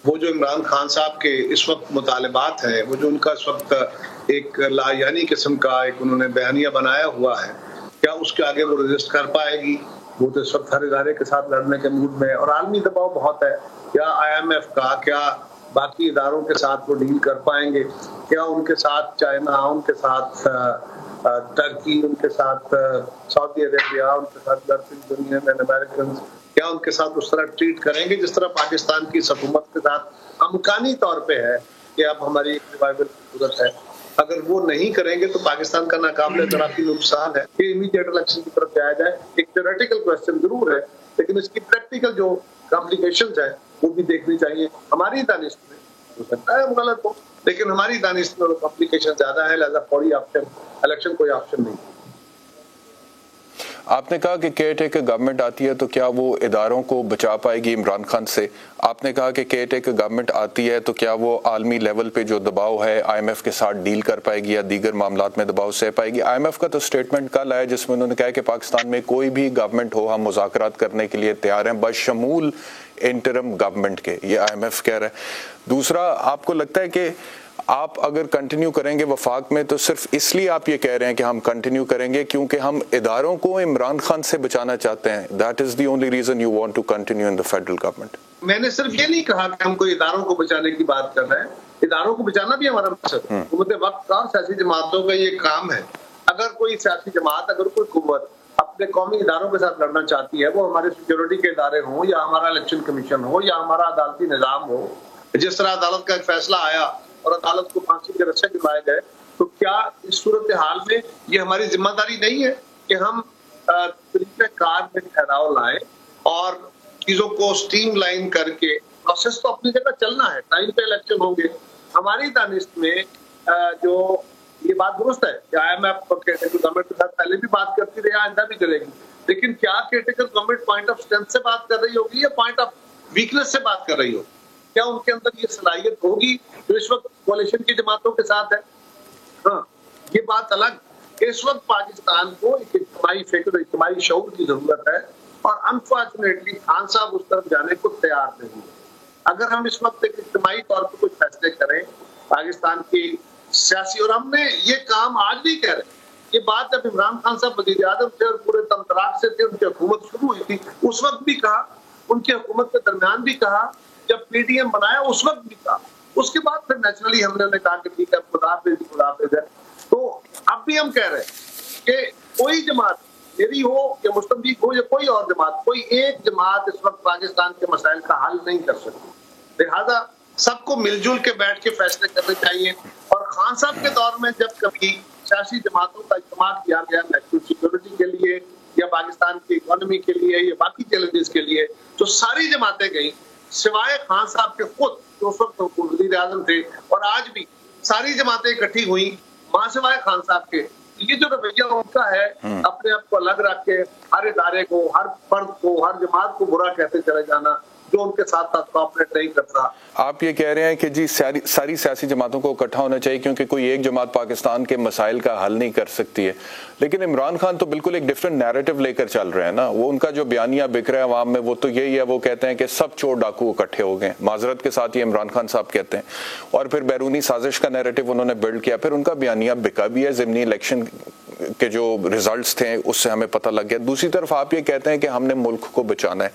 वो जो इमरान खान साहब के इस वक्त मुतालबात हैं, वो जो उनका इस वक्त एक लायानी किस्म का एक उन्होंने बयानिया बनाया हुआ है, क्या उसके आगे वो रजिस्ट कर पाएगी? वो तो इस वक्त हर इदारे के साथ लड़ने के मूड में, और आलमी दबाव बहुत है। क्या IMF का, क्या बाकी इदारों के साथ वो डील कर पाएंगे? क्या उनके साथ चाइना, उनके साथ टर्की, उनके साथ सऊदी अरेबिया, उनके साथ गल्फ यूनियन एंड अमेरिकन, क्या उनके साथ उस तरह ट्रीट करेंगे जिस तरह पाकिस्तान की हुकूमत के साथ अमकानी तौर पे है कि अब हमारी रिवाइवल की जरूरत है? अगर वो नहीं करेंगे तो पाकिस्तान का नाकाबिले तराफी नुकसान है कि इमीडिएट इलेक्शन की तरफ जाया जाए। एक थ्योरेटिकल क्वेश्चन जरूर है, लेकिन इसकी प्रैक्टिकल जो कॉम्प्लिकेशंस है वो भी देखनी चाहिए। हमारी दानिश में हो सकता है वो गलत हो, लेकिन हमारी दानिश में कॉम्प्लिकेशन ज्यादा है, लिहाजा फौरी ऑप्शन इलेक्शन कोई ऑप्शन नहीं। आपने कहा कि केयरटेकर गवर्नमेंट आती है तो क्या वो इदारों को बचा पाएगी इमरान खान से? आपने कहा कि केयरटेकर गवर्नमेंट आती है तो क्या वो आलमी लेवल पे जो दबाव है IMF के साथ डील कर पाएगी या दीगर मामलात में दबाव सह पाएगी? IMF का तो स्टेटमेंट कल आया जिसमें उन्होंने कहा कि पाकिस्तान में कोई भी गवर्नमेंट हो, हम मुज़ाकरात करने के लिए तैयार हैं, बशमूल इंटरम गवर्नमेंट के, ये IMF कह रहा है। दूसरा, आपको लगता है कि आप अगर कंटिन्यू करेंगे वफाक में तो सिर्फ इसलिए आप ये कह रहे हैं कि हम कंटिन्यू करेंगे क्योंकि हम इदारों को इमरान खान से बचाना चाहते हैं? That is the only reason you want to continue in the federal government? मैंने सिर्फ ये नहीं कहा कि हम कोई इदारों को बचाने की बात कर रहे हैं। इदारों को बचाना भी हमारा मकसद है। हुकूमत वक्त का सियासी जमातों का ये काम है। अगर कोई सियासी जमात, अगर कोई हुकूमत अपने कौमी इदारों के साथ लड़ना चाहती है, वो हमारे सिक्योरिटी के इदारे हों या हमारा इलेक्शन कमीशन हो या हमारा अदालती निजाम हो, जिस तरह अदालत का एक फैसला आया और अदालत को फांसी के रस्से दिलाए गए, तो क्या इस सूरत हाल में ये हमारी जिम्मेदारी नहीं है कि हम तरीके कार में ठहराव लाएं और चीजों को स्ट्रीमलाइन करके? प्रोसेस तो अपनी जगह चलना है, टाइम पे इलेक्शन होंगे। हमारी दानिश में जो ये बात दुरुस्त है कि IMF और केयरटेकर गवर्नमेंट के साथ पहले भी बात करती रही, आइंदा भी करेगी, लेकिन क्या caretaker government point of strength से बात कर रही होगी या पॉइंट ऑफ वीकनेस से बात कर रही होगी? क्या उनके अंदर ये सलाहियत होगी जो इस वक्त कोalition की जमातों के साथ है? हाँ, ये बात अलग। इस वक्त पाकिस्तान को एक इज्तिमाई फिक्र, इज्तिमाई शऊर की जरूरत है, और अनफॉर्चुनेटली खान साहब उस तरफ जाने को तैयार नहीं है। अगर हम इस वक्त एक इज्तिमाई तौर पर कुछ फैसले करें पाकिस्तान की सियासी, और हमने ये काम आज भी कह रहे हैं, ये बात जब इमरान खान साहब वज़ीर आज़म थे और पूरे तमतराक से थे, उनकी हुकूमत शुरू हुई थी, उस वक्त भी कहा, उनकी हुकूमत के दरमियान भी कहा, जब PDM बनाया उस वक्त भी कहा, उसके बाद फिर नेचुरली हमने कहा कि ठीक है खुदाफिज है। तो अब भी हम कह रहे हैं कि कोई जमात, मेरी हो या मुस्तंबीक हो या कोई और जमात, कोई एक जमात इस वक्त पाकिस्तान के मसाइल का हल नहीं कर सकती। लिहाजा सबको मिलजुल के बैठ के फैसले करने चाहिए। और खान साहब के दौर में जब कभी सियासी जमातों का इस्तेमाल किया गया नेशनल सिक्योरिटी के लिए या पाकिस्तान की इकोनॉमी के लिए या बाकी चैलेंजेस के लिए, तो सारी जमातें गई सिवाय खान साहब के खुद, जो उस वक्त वज़ीर आज़म थे, और आज भी सारी जमातें इकट्ठी हुई मां सिवाय खान साहब के। ये जो रवैया उनका है, अपने आप को अलग रख के हर इदारे को, हर फर्द को, हर जमात को बुरा कहते चले जाना, जो उनके साथ साथ कोऑपरेट नहीं करता। आप ये कह रहे हैं कि जी सारी सियासी जमातों को इकट्ठा होना चाहिए क्योंकि कोई एक जमात पाकिस्तान के मसाइल का हल नहीं कर सकती है, लेकिन इमरान खान तो बिल्कुल एक डिफरेंट नैरेटिव लेकर चल रहे हैं ना। वो उनका जो बयानिया बिक रहा है अवाम में, वो तो यही है, वो कहते हैं कि सब चोर डाकू इकट्ठे हो गए, माजरत के साथ ये इमरान खान साहब कहते हैं, और फिर बैरूनी साजिश का नैरेटिव उन्होंने बिल्ड किया, फिर उनका बयानिया बिका भी है, ज़िमनी इलेक्शन के जो रिजल्ट्स थे उससे हमें पता लग गया। दूसरी तरफ आप ये कहते हैं कि हमने मुल्क को बचाना है,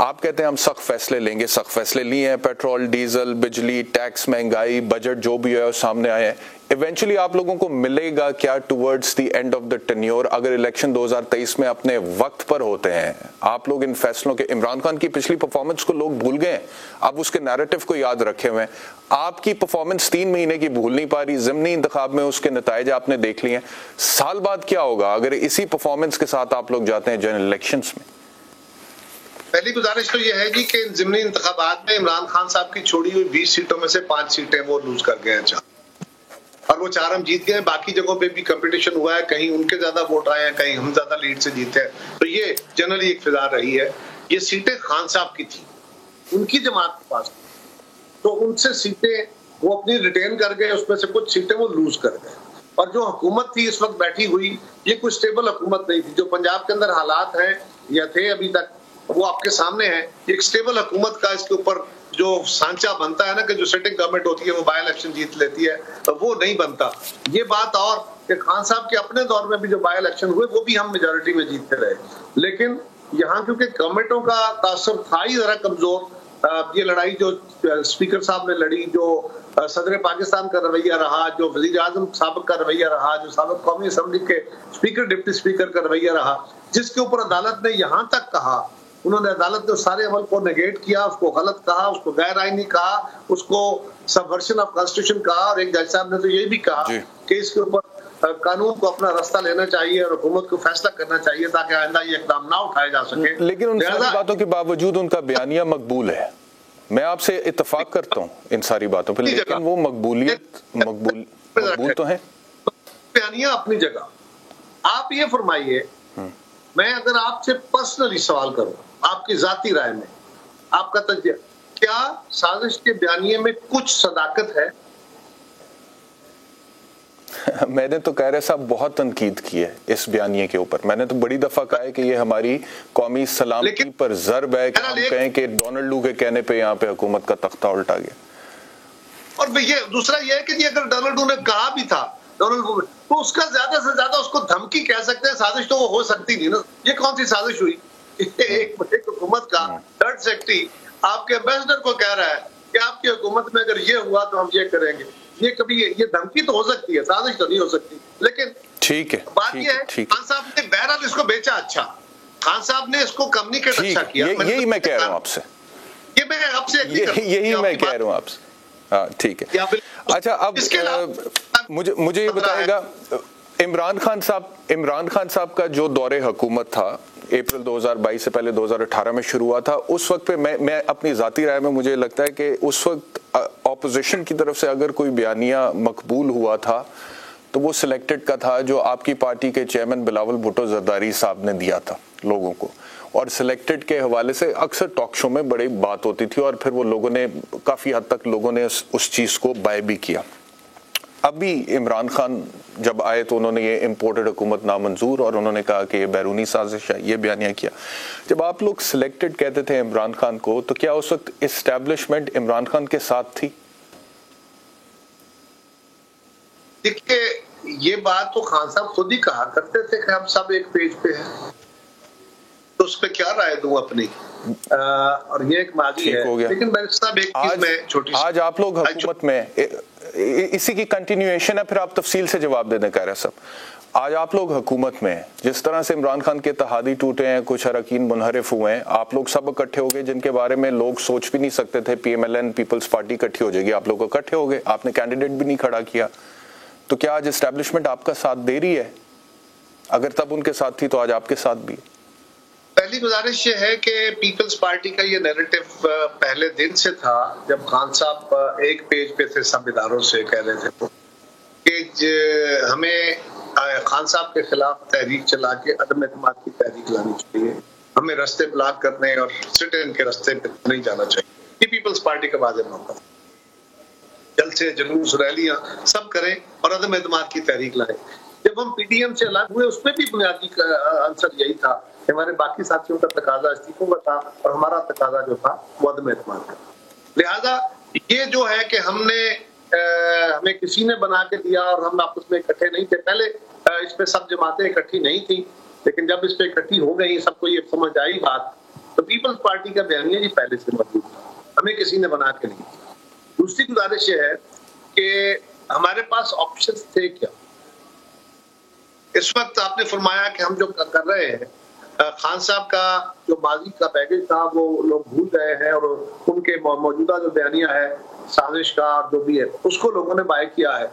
आप कहते हैं हम सख्त फैसले लेंगे, सख्त फैसले लिए हैं, पेट्रोल, डीजल, बिजली, टैक्स, महंगाई, बजट जो भी है सामने आए हैं, इवेंचुअली आप लोगों को मिलेगा क्या towards the end of the tenure, अगर इलेक्शन 2023 में अपने वक्त पर होते हैं? आप लोग इन फैसलों के, इमरान खान की पिछली परफॉर्मेंस को लोग भूल गए, अब उसके नैरेटिव को याद रखे हुए हैं। आपकी परफॉर्मेंस 3 महीने की भूल नहीं पा रही, ज़िमनी इंतखाब में उसके नताइज आपने देख लिए हैं। साल बाद क्या होगा अगर इसी परफॉर्मेंस के साथ आप लोग जाते हैं जनरल इलेक्शंस में? पहली गुजारिश तो यह है जी कि ज़िमनी इंतखाबात में इमरान खान साहब की छोड़ी हुई 20 सीटों में से 5 सीटें वो लूज कर गए हैं, और वो 4 हम जीत गए। बाकी जगहों पे भी कंपटीशन हुआ है, कहीं उनके ज्यादा वोट आए हैं, कहीं हम ज्यादा लीड से जीते हैं। तो ये जनरली एक फिजा रही है। ये सीटें खान साहब की थी, उनकी जमात के पास, तो उनसे सीटें वो अपनी रिटेन कर गए, उसमें से कुछ सीटें वो लूज कर गए। और जो हुकूमत थी इस वक्त बैठी हुई, ये कोई स्टेबल हुकूमत नहीं थी। जो पंजाब के अंदर हालात हैं या थे अभी तक, वो आपके सामने है। एक स्टेबल हुकूमत का इसके ऊपर जो सांचा बनता है ना, कि जो सिटिंग गवर्नमेंट होती है वो बाय इलेक्शन जीत लेती है, तो वो नहीं बनता। ये बात और कि खान साहब के अपने दौर में भी जो बाय इलेक्शन हुए वो भी हम मेजोरिटी में जीतते रहे, लेकिन यहाँ क्योंकि गवर्नमेंटों का तासुर था ही जरा कमजोर। ये लड़ाई जो स्पीकर साहब ने लड़ी, जो सदर पाकिस्तान का रवैया रहा, जो वजीर आजम साबिक का रवैया रहा, जो साबिक कौमी असम्बली के स्पीकर डिप्टी स्पीकर का रवैया रहा, जिसके ऊपर अदालत ने यहाँ तक कहा, उन्होंने अदालत ने सारे अमल को नेगेट किया, उसको गलत कहा, उसको गैर आईनी कहा, उसको सबवर्शन ऑफ कॉन्स्टिट्यूशन कहा। और एक जज साहब ने तो ये भी कहा कि इसके ऊपर कानून को अपना रास्ता लेना चाहिए और हुकूमत को फैसला करना चाहिए ताकि आइंदा ये इकदाम ना उठाए जा सके। लेकिन उन सारी बातों के बावजूद उनका बयानिया मकबूल है। मैं आपसे इत्तेफाक करता हूँ इन सारी बातों पर, लेकिन वो मकबूल तो है। बयानिया अपनी जगह। आप ये फरमाइए, मैं अगर आपसे पर्सनली सवाल करूं, आपकी जाती राय में आपका तज्जिया, क्या साजिश के बयानिए में कुछ सदाकत है? मैंने तो कह रहे साहब बहुत तनकीद की है इस बयानिए के ऊपर। मैंने तो बड़ी दफा कहा है कि ये हमारी कौमी सलामती पर जर्ब है कि हम कहें कि डोनाल्ड लू के कहने पे यहाँ पे हुकूमत का तख्ता उल्टा गया। और ये दूसरा ये है कि अगर डोनाल्ड लू ने कहा भी था, तो उसका ज्यादा से ज्यादा उसको धमकी कह सकते हैं, साजिश तो वो हो सकती नहीं ना। ये कौन सी साजिश हुई? एक हुकूमत का थर्ड सेक्रेटरी आपके एम्बेसडर को कह रहा है कि आपकी हुकूमत में अगर ये हुआ तो हम ये करेंगे। ये कभी ये धमकी तो हो सकती है, साजिश तो नहीं हो सकती। लेकिन ठीक है, बात ये है खान साहब ने बहरहाल इसको बेचा। अच्छा, खान साहब ने इसको कम्युनिकेट अच्छा किया। यही मैं कह रहा हूँ आपसे, ये मैं आपसे यही मैं कह रहा हूँ आपसे। हाँ ठीक है। अच्छा, अब मुझे ये बताएगा, इमरान खान साहब का जो दौरे हुकूमत था अप्रैल 2022 से पहले 2018 में शुरू हुआ था, उस वक्त पे मैं अपनी जाती राय में मुझे लगता है कि उस वक्त ऑपोजिशन की तरफ से अगर कोई बयानिया मकबूल हुआ था तो वो सिलेक्टेड का था, जो आपकी पार्टी के चेयरमैन बिलावल भुट्टो जरदारी साहब ने दिया था लोगों को। और सिलेक्टेड के हवाले से अक्सर टॉक शो में बड़ी बात होती थी और फिर वो लोगों ने काफ़ी हद तक उस चीज़ को बाय भी किया। अभी इमरान खान जब आए तो उन्होंने ये इम्पोर्टेड हुकूमत नामंजूर और उन्होंने कहा कि ये बैरूनी साजिश है, ये बयानिया किया। जब आप लोग सिलेक्टेड कहते थे इमरान खान को, तो क्या उस वक्त एस्टैब्लिशमेंट इमरान खान के साथ थी? देखिए, ये बात तो खान साहब खुद ही कहा करते थे कि हम सब एक पेज पे हैं, तो उस पर क्या राय दूं अपनी। और ये एक माजी है, लेकिन साहब एक चीज में छोटी, आज आप लोग हुकूमत में, इसी की कंटिन्यूएशन है, फिर आप तफसील से जवाब दे दें कह रहे सब। आज आप लोग हुकूमत में, जिस तरह से इमरान खान के इत्तेहादी टूटे हैं, कुछ अरकान मुनहरिफ हुए हैं, आप लोग सब इकट्ठे हो गए जिनके बारे में लोग सोच भी नहीं सकते थे। PMLN पीपल्स पार्टी इकट्ठी हो जाएगी, आप लोग इकट्ठे हो गए, आपने कैंडिडेट भी नहीं खड़ा किया। तो क्या आज एस्टैब्लिशमेंट आपका साथ दे रही है? अगर तब उनके साथ थी तो आज आपके साथ भी। पहली गुजारिश ये है कि पीपल्स पार्टी का ये नैरेटिव पहले दिन से था, जब खान साहब एक पेज पे थे सब इदारों से कह रहे थे कि हमें खान साहब के खिलाफ तहरीक चला के अदम एतमाद की तहरीक लानी चाहिए, हमें रास्ते ब्लॉक करने और सिट इन के रास्ते पे नहीं जाना चाहिए। ये पीपल्स पार्टी का वाज़ेह मौका, जलसे, जुलूस, रैलियां सब करें और अदम एतमाद की तहरीक लाएं। जब हम PDM से अलग हुए, उसमें भी बुनियादी आंसर यही था, हमारे बाकी साथियों का तकाजा इस्तीफों का था और हमारा तकाजा जो था वो अदम एतमाद का। लिहाजा ये जो है कि हमें किसी ने बना के दिया और हम आपस में इकट्ठे नहीं थे। पहले इस पे सब जमातें इकट्ठी नहीं थी, लेकिन जब इस पे इकट्ठी हो गई, सबको ये समझ आई बात, तो पीपल्स पार्टी का बयानिया जी पहले से मौजूद था, हमें किसी ने बना के नहीं। दूसरी गुजारिश ये है कि हमारे पास ऑप्शंस थे क्या? इस वक्त आपने फरमाया कि हम जो कर रहे हैं, खान साहब का जो माजी का बैगेज था वो लोग भूल गए हैं और उनके मौजूदा जो बयानिया है साजिश का और जो भी है उसको लोगों ने बाय किया है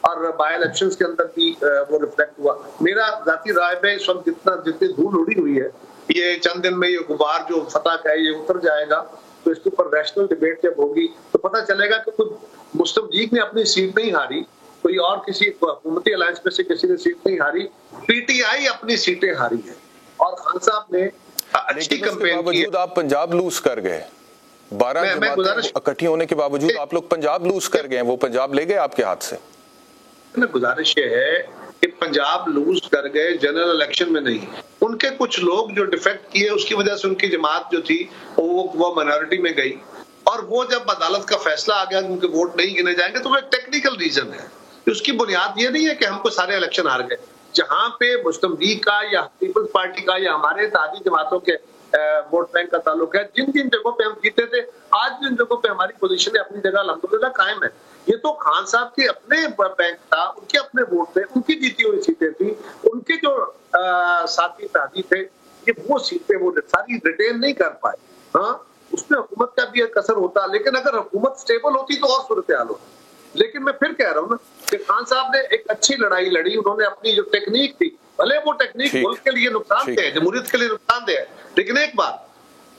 और बाय इलेक्शंस के अंदर भी वो रिफ्लेक्ट हुआ। मेरा जाती राय में इस वक्त जितनी धूल उड़ी हुई है, ये चंद दिन में ये गुबार जो फतह का है ये उतर जाएगा, तो इसके ऊपर रैशनल डिबेट जब होगी तो पता चलेगा कि खुद मुस्लिम लीग ने अपनी सीट नहीं हारी, कोई और किसी हुकूमती अलायंस में से किसी ने सीट नहीं हारी, पीटीआई अपनी सीटें हारी है और खान साहब ने अच्छी कैंपेन की। आप पंजाब लूज कर गए, 12 जमातें इकट्ठी होने के बावजूद आप लोग पंजाब लूज कर गए, वो पंजाब ले गए आपके हाथ से। गुजारिश ये है कि पंजाब लूज कर गए, जनरल इलेक्शन में नहीं। उनके कुछ लोग जो डिफेक्ट किए उसकी वजह से उनकी जमात जो थी वो माइनॉरिटी में गई और वो जब अदालत का फैसला आ गया उनके वोट नहीं गिने जाएंगे तो वो एक टेक्निकल रीजन है। उसकी बुनियाद ये नहीं है कि हमको सारे इलेक्शन हार गए। जहां पे मुस्लिम लीग का या पीपल्स पार्टी का या हमारे इत्तेहादी जमातों के वोट बैंक का ताल्लुक है, जिन जिन जगहों पे हम जीते थे, आज जिन जगहों पे हमारी पोजीशन अपनी जगह अल्हम्दुलिल्लाह कायम है। ये तो खान साहब के अपने बैंक था, उनके अपने वोट थे, उनकी जीती हुई सीटें थी, उनके जो साथी इत्तेहादी थे, ये वो सीटें वो सारी रिटेन नहीं कर पाए। हाँ, उसमें हुकूमत का भी एक असर होता, लेकिन अगर हुकूमत स्टेबल होती तो और सूरत हाल होती। लेकिन मैं फिर कह रहा हूँ ना कि खान साहब ने एक अच्छी लड़ाई लड़ी, उन्होंने अपनी जो टेक्निक थी, भले वो टेक्निक मुल्क के लिए नुकसानदेह है, जमहूरियत के लिए नुकसानदेह है, लेकिन एक बात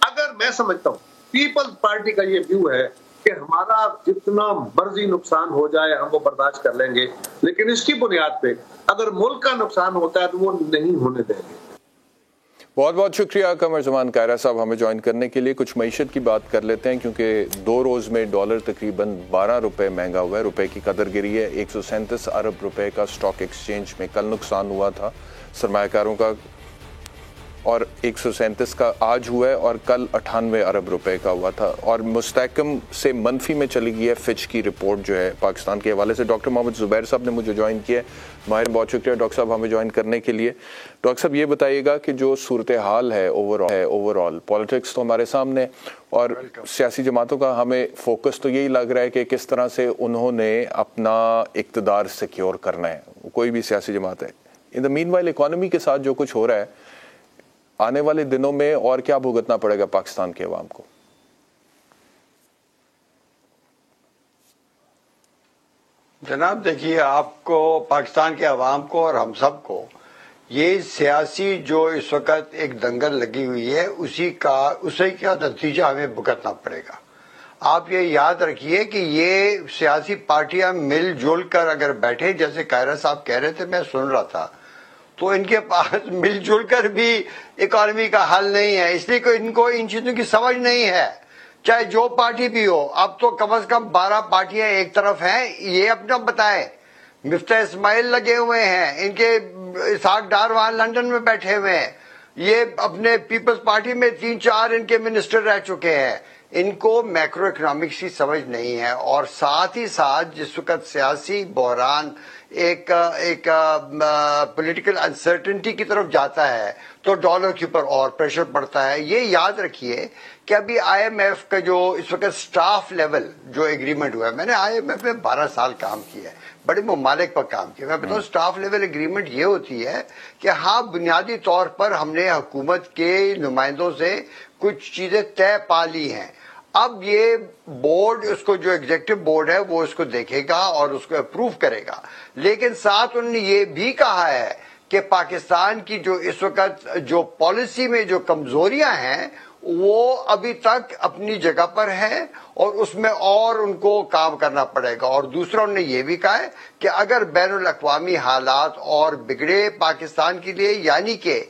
अगर मैं समझता हूँ पीपल्स पार्टी का ये व्यू है कि हमारा जितना मर्जी नुकसान हो जाए हम वो बर्दाश्त कर लेंगे, लेकिन इसकी बुनियाद पे अगर मुल्क का नुकसान होता है तो वो नहीं होने देंगे। बहुत बहुत शुक्रिया कमर जमान कायरा साहब हमें ज्वाइन करने के लिए। कुछ मईशत की बात कर लेते हैं क्योंकि 2 रोज़ में डॉलर तकरीबन 12 रुपये महंगा हुआ है, रुपए की कदर गिरी है। 137 अरब रुपए का स्टॉक एक्सचेंज में कल नुकसान हुआ था सरमायाकारों का और 137 का आज हुआ है और कल 98 अरब रुपए का हुआ था और मुस्तहकम से मनफी में चली गई है फिच की रिपोर्ट जो है पाकिस्तान के हवाले से। डॉक्टर मोहम्मद जुबैर साहब ने मुझे ज्वाइन किया है। माहिर, बहुत शुक्रिया डॉक्टर साहब हमें ज्वाइन करने के लिए। डॉक्टर साहब ये बताइएगा कि जो सूरत हाल है ओवरऑल पॉलिटिक्स तो हमारे सामने और सियासी जमातों का हमें फोकस तो यही लग रहा है कि किस तरह से उन्होंने अपना इक़्तिदार सिक्योर करना है, कोई भी सियासी जमात है। इन द मीनवाइल इकॉनमी के साथ जो कुछ हो रहा है, आने वाले दिनों में और क्या भुगतना पड़ेगा पाकिस्तान के अवाम को? जनाब देखिए, आपको, पाकिस्तान के अवाम को और हम सब को ये सियासी जो इस वक्त एक दंगल लगी हुई है उसी का नतीजा हमें भुगतना पड़ेगा। आप ये याद रखिए कि ये सियासी पार्टियां मिलजुल कर अगर बैठे, जैसे कायरा साहब कह रहे थे, मैं सुन रहा था, तो इनके पास मिलजुल कर भी इकॉनमी का हल नहीं है, इसलिए कि इनको इन चीजों की समझ नहीं है, चाहे जो पार्टी भी हो। अब तो कम से कम 12 पार्टियां एक तरफ हैं, ये अपना बताएं। मिफ्ता इस्माइल लगे हुए हैं, इनके इसाक डार वहां लंदन में बैठे हुए हैं, ये अपने पीपल्स पार्टी में 3-4 इनके मिनिस्टर रह चुके हैं। इनको मैक्रो इकोनॉमिक्स की समझ नहीं है और साथ ही साथ जिस वक्त सियासी बहरान एक पॉलिटिकल अनसर्टेनिटी की तरफ जाता है तो डॉलर के ऊपर और प्रेशर पड़ता है। ये याद रखिए कि अभी IMF का जो इस वक्त स्टाफ लेवल जो एग्रीमेंट हुआ है, मैंने IMF में 12 साल काम किया है, बड़े ममालिक पर काम किया। मैं बताऊं, स्टाफ लेवल एग्रीमेंट ये होती है कि हाँ, बुनियादी तौर पर हमने हुकूमत के नुमाइंदों से कुछ चीजें तय पा ली हैं। अब ये बोर्ड, उसको जो एग्जीक्यूटिव बोर्ड है वो उसको देखेगा और उसको अप्रूव करेगा, लेकिन साथ उन्होंने ये भी कहा है कि पाकिस्तान की जो इस वक्त जो पॉलिसी में जो कमजोरियां हैं वो अभी तक अपनी जगह पर है और उसमें और उनको काम करना पड़ेगा। और दूसरा उन्होंने ये भी कहा है कि अगर बैनुल अक़वामी हालात और बिगड़े पाकिस्तान के लिए, यानी कि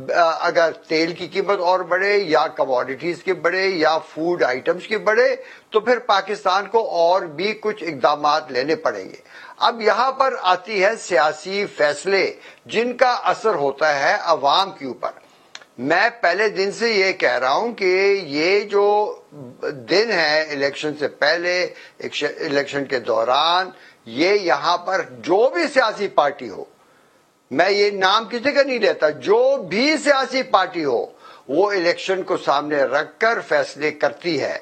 अगर तेल की कीमत और बढ़े या कमोडिटीज की बढ़े या फूड आइटम्स की बढ़े, तो फिर पाकिस्तान को और भी कुछ इक़दामात लेने पड़ेंगे। अब यहाँ पर आती है सियासी फैसले जिनका असर होता है अवाम के ऊपर। मैं पहले दिन से ये कह रहा हूं कि ये जो दिन है इलेक्शन से पहले, इलेक्शन के दौरान, ये यहाँ पर जो भी सियासी पार्टी हो, मैं ये नाम किसी का नहीं लेता, जो भी सियासी पार्टी हो वो इलेक्शन को सामने रखकर फैसले करती है।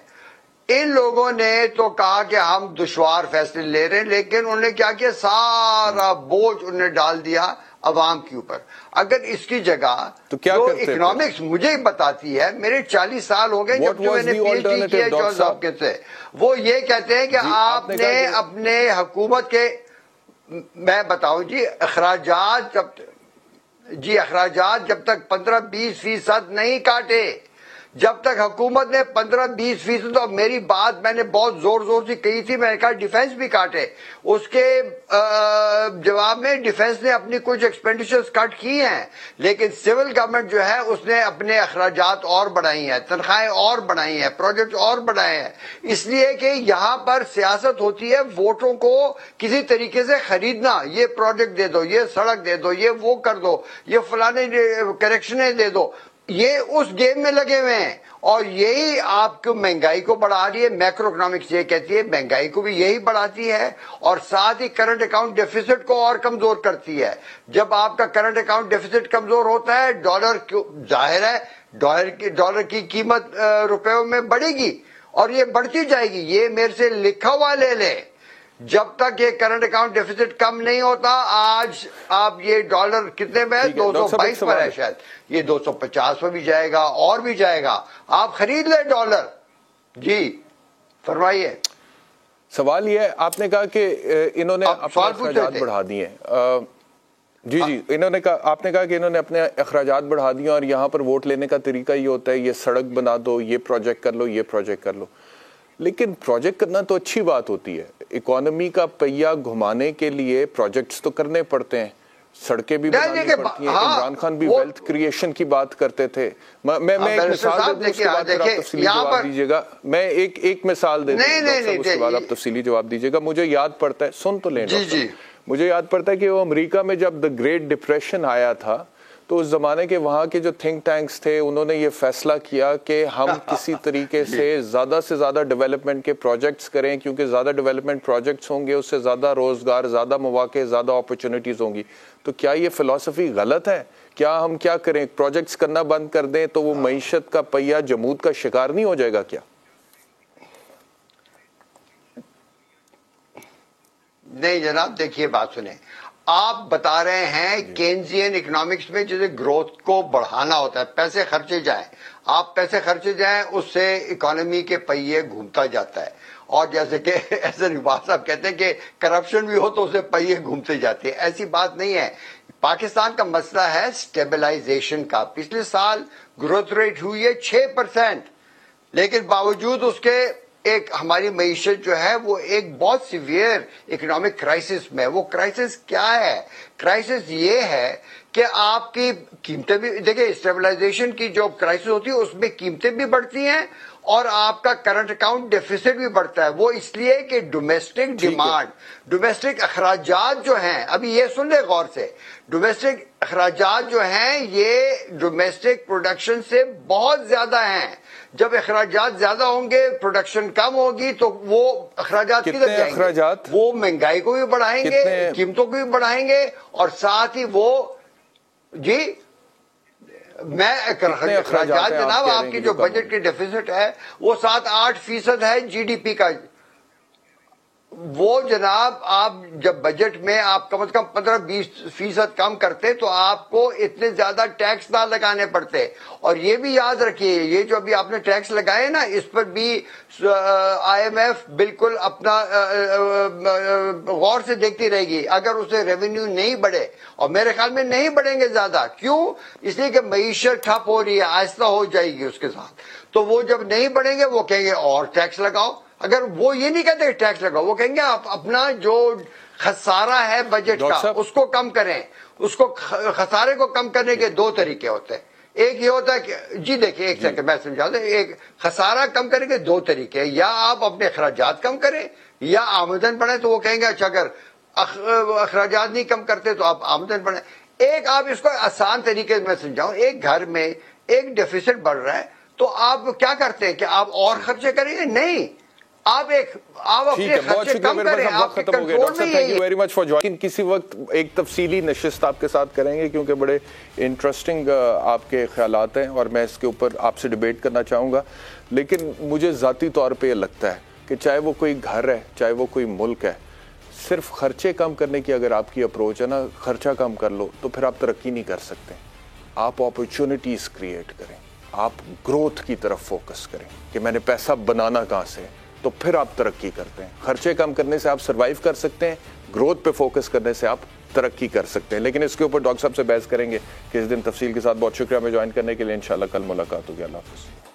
इन लोगों ने तो कहा कि हम दुश्वार फैसले ले रहे हैं, लेकिन उन्होंने क्या किया, सारा बोझ उन्होंने डाल दिया अवाम के ऊपर। अगर इसकी जगह तो क्या जो करते इकोनॉमिक्स मुझे बताती है, मेरे 40 साल हो गए जब मैंने PhD किया जॉर्ज हॉपकिंस से, वो ये कहते हैं कि आपने अपने हुकूमत के, मैं बताऊं जी, अखराजात जब तक 15-20% नहीं काटे, जब तक हुकूमत ने 15-20%, तो मेरी बात मैंने बहुत जोर जोर से कही थी, मैंने कहा डिफेंस भी काटे, उसके जवाब में डिफेंस ने अपनी कुछ एक्सपेंडिचर्स कट की हैं, लेकिन सिविल गवर्नमेंट जो है उसने अपने अखराजात और बढ़ाई हैं, तनख्वाहें और बढ़ाई हैं, प्रोजेक्ट और बढ़ाए हैं, इसलिए कि यहाँ पर सियासत होती है वोटों को किसी तरीके से खरीदना, ये प्रोजेक्ट दे दो, ये सड़क दे दो, ये वो कर दो, ये फलाने करेक्शनें दे दो, ये उस गेम में लगे हुए हैं, और यही आपको महंगाई को बढ़ा रही है। मैक्रो इकोनॉमिक्स ये कहती है महंगाई को भी यही बढ़ाती है, और साथ ही करंट अकाउंट डेफिसिट को और कमजोर करती है। जब आपका करंट अकाउंट डेफिसिट कमजोर होता है, डॉलर, जाहिर है डॉलर की कीमत रुपयों में बढ़ेगी, और ये बढ़ती जाएगी। ये मेरे से लिखा हुआ ले ले, जब तक ये करंट अकाउंट डेफिसिट कम नहीं होता, आज आप ये डॉलर कितने में है, 222 पर है, शायद ये 250 पर भी जाएगा और भी जाएगा, आप खरीद ले डॉलर। जी फरमाइए। सवाल ये है, आपने कहा कि इन्होंने अपने अखराजात बढ़ा दिए, जी इन्होंने कहा, आपने कहा कि इन्होंने अपने अखराजात बढ़ा दिए, और यहाँ पर वोट लेने का तरीका ये होता है, ये सड़क बना दो, ये प्रोजेक्ट कर लो, ये प्रोजेक्ट कर लो। लेकिन प्रोजेक्ट करना तो अच्छी बात होती है, इकोनॉमी का पहिया घुमाने के लिए प्रोजेक्ट्स तो करने पड़ते हैं, सड़कें भी बनानी पड़ती हैं। इमरान खान भी वेल्थ क्रिएशन की बात करते थे। मैं एक मिसाल दे दूं, उसके बाद आप तफसीली जवाब दीजिएगा। मैं एक मिसाल दे दूं, उसके बाद आप तफसीली जवाब दीजिएगा। मुझे याद पड़ता है, सुन तो लें, मुझे याद पड़ता है कि वो अमेरिका में जब द ग्रेट डिप्रेशन आया था, तो उस जमाने के वहाँ के जो थिंक टैंक्स थे, उन्होंने ये फैसला किया कि हम किसी तरीके से ज़्यादा डेवलपमेंट के प्रोजेक्ट्स करें, क्योंकि ज़्यादा डेवलपमेंट प्रोजेक्ट्स होंगे, उससे ज़्यादा रोज़गार, ज़्यादा मौके, ज़्यादा अपॉर्चुनिटीज़ होंगी। तो क्या ये फिलॉसफी गलत है? क्या हम क्या करें, प्रोजेक्ट्स करना बंद कर दें तो वो मईशत का पहिया जमूद का शिकार नहीं हो जाएगा क्या? नहीं जनाब, देखिए बात सुने, आप बता रहे हैं केन्जियन इकोनॉमिक्स में जैसे ग्रोथ को बढ़ाना होता है, पैसे खर्चे जाएं, आप पैसे खर्चे जाएं, उससे इकोनॉमी के पहिए घूमता जाता है। और जैसे कि ऐसे रिवाज साहब कहते हैं कि करप्शन भी हो तो उससे पहिए घूमते जाते हैं, ऐसी बात नहीं है। पाकिस्तान का मसला है स्टेबलाइजेशन का। पिछले साल ग्रोथ रेट हुई है 6%, लेकिन बावजूद उसके एक हमारी मईशत जो है वो एक बहुत सीवियर इकोनॉमिक क्राइसिस में। वो क्राइसिस क्या है? क्राइसिस ये है कि आपकी कीमतें भी, देखिए स्टेबलाइजेशन की जो क्राइसिस होती है उसमें कीमतें भी बढ़ती हैं और आपका करंट अकाउंट डेफिसिट भी बढ़ता है। वो इसलिए कि डोमेस्टिक डिमांड, डोमेस्टिक अखराजात जो हैं, अभी ये सुन ले गौर से, डोमेस्टिक अखराजात जो हैं ये डोमेस्टिक प्रोडक्शन से बहुत ज्यादा हैं। जब अखराजात ज्यादा होंगे, प्रोडक्शन कम होगी, तो वो अखराजात किधर जाएंगे? वो महंगाई को भी बढ़ाएंगे, कीमतों को भी बढ़ाएंगे, और साथ ही वो जी मैं अखराजात जनाब, आपकी जो बजट की डेफिसिट है वो 7-8% है जीडीपी का। वो जनाब आप जब बजट में आप कम से कम 15-20% कम करते तो आपको इतने ज्यादा टैक्स ना लगाने पड़ते। और ये भी याद रखिए, ये जो अभी आपने टैक्स लगाए ना, इस पर भी IMF बिल्कुल अपना गौर से देखती रहेगी। अगर उसे रेवेन्यू नहीं बढ़े, और मेरे ख्याल में नहीं बढ़ेंगे ज्यादा, क्यों? इसलिए कि मईशत ठप हो रही है, आहिस्ता हो जाएगी उसके साथ। तो वो जब नहीं बढ़ेंगे वो कहेंगे और टैक्स लगाओ। अगर वो ये नहीं कहते टैक्स लगाओ, वो कहेंगे आप अपना जो खसारा है बजट का उसको कम करें। उसको खसारे को कम करने के दो तरीके होते हैं। एक ये होता है कि जी देखिए एक सेकंड मैं समझा दूं, एक खसारा कम करने के दो तरीके हैं, या आप अपने अखराजात कम करें या आमदन बढ़े। तो वो कहेंगे अच्छा अगर अखराजात नहीं कम करते तो आप आमदन बढ़े। एक आप इसको आसान तरीके से मैं समझाऊं, एक घर में एक डेफिसिट बढ़ रहा है तो आप क्या करते हैं कि आप और खर्चे करेंगे? नहीं, आप ठीक है, बहुत शुक्रिया, मेरे पास अब वक्त खत्म हो गया। डॉक्टर साहब, thank you very much for join. किसी वक्त एक तफसीली नशिस्त आपके साथ करेंगे क्योंकि बड़े इंटरेस्टिंग आपके ख्यालात हैं और मैं इसके ऊपर आपसे डिबेट करना चाहूँगा। लेकिन मुझे ज़ाती तौर पर यह लगता है कि चाहे वो कोई घर है, चाहे वो कोई मुल्क है, सिर्फ खर्चे कम करने की अगर आपकी अप्रोच है ना, खर्चा कम कर लो, तो फिर आप तरक्की नहीं कर सकते। आप अपॉर्चुनिटीज़ क्रिएट करें, आप ग्रोथ की तरफ फोकस करें कि मैंने पैसा बनाना कहाँ से, तो फिर आप तरक्की करते हैं। खर्चे कम करने से आप सर्वाइव कर सकते हैं, ग्रोथ पे फोकस करने से आप तरक्की कर सकते हैं। लेकिन इसके ऊपर डॉक्टर साहब से बहस करेंगे किस दिन तफसील के साथ। बहुत शुक्रिया हमें ज्वाइन करने के लिए। इंशाल्लाह कल मुलाकात होगी। अल्लाह हाफ़िज़।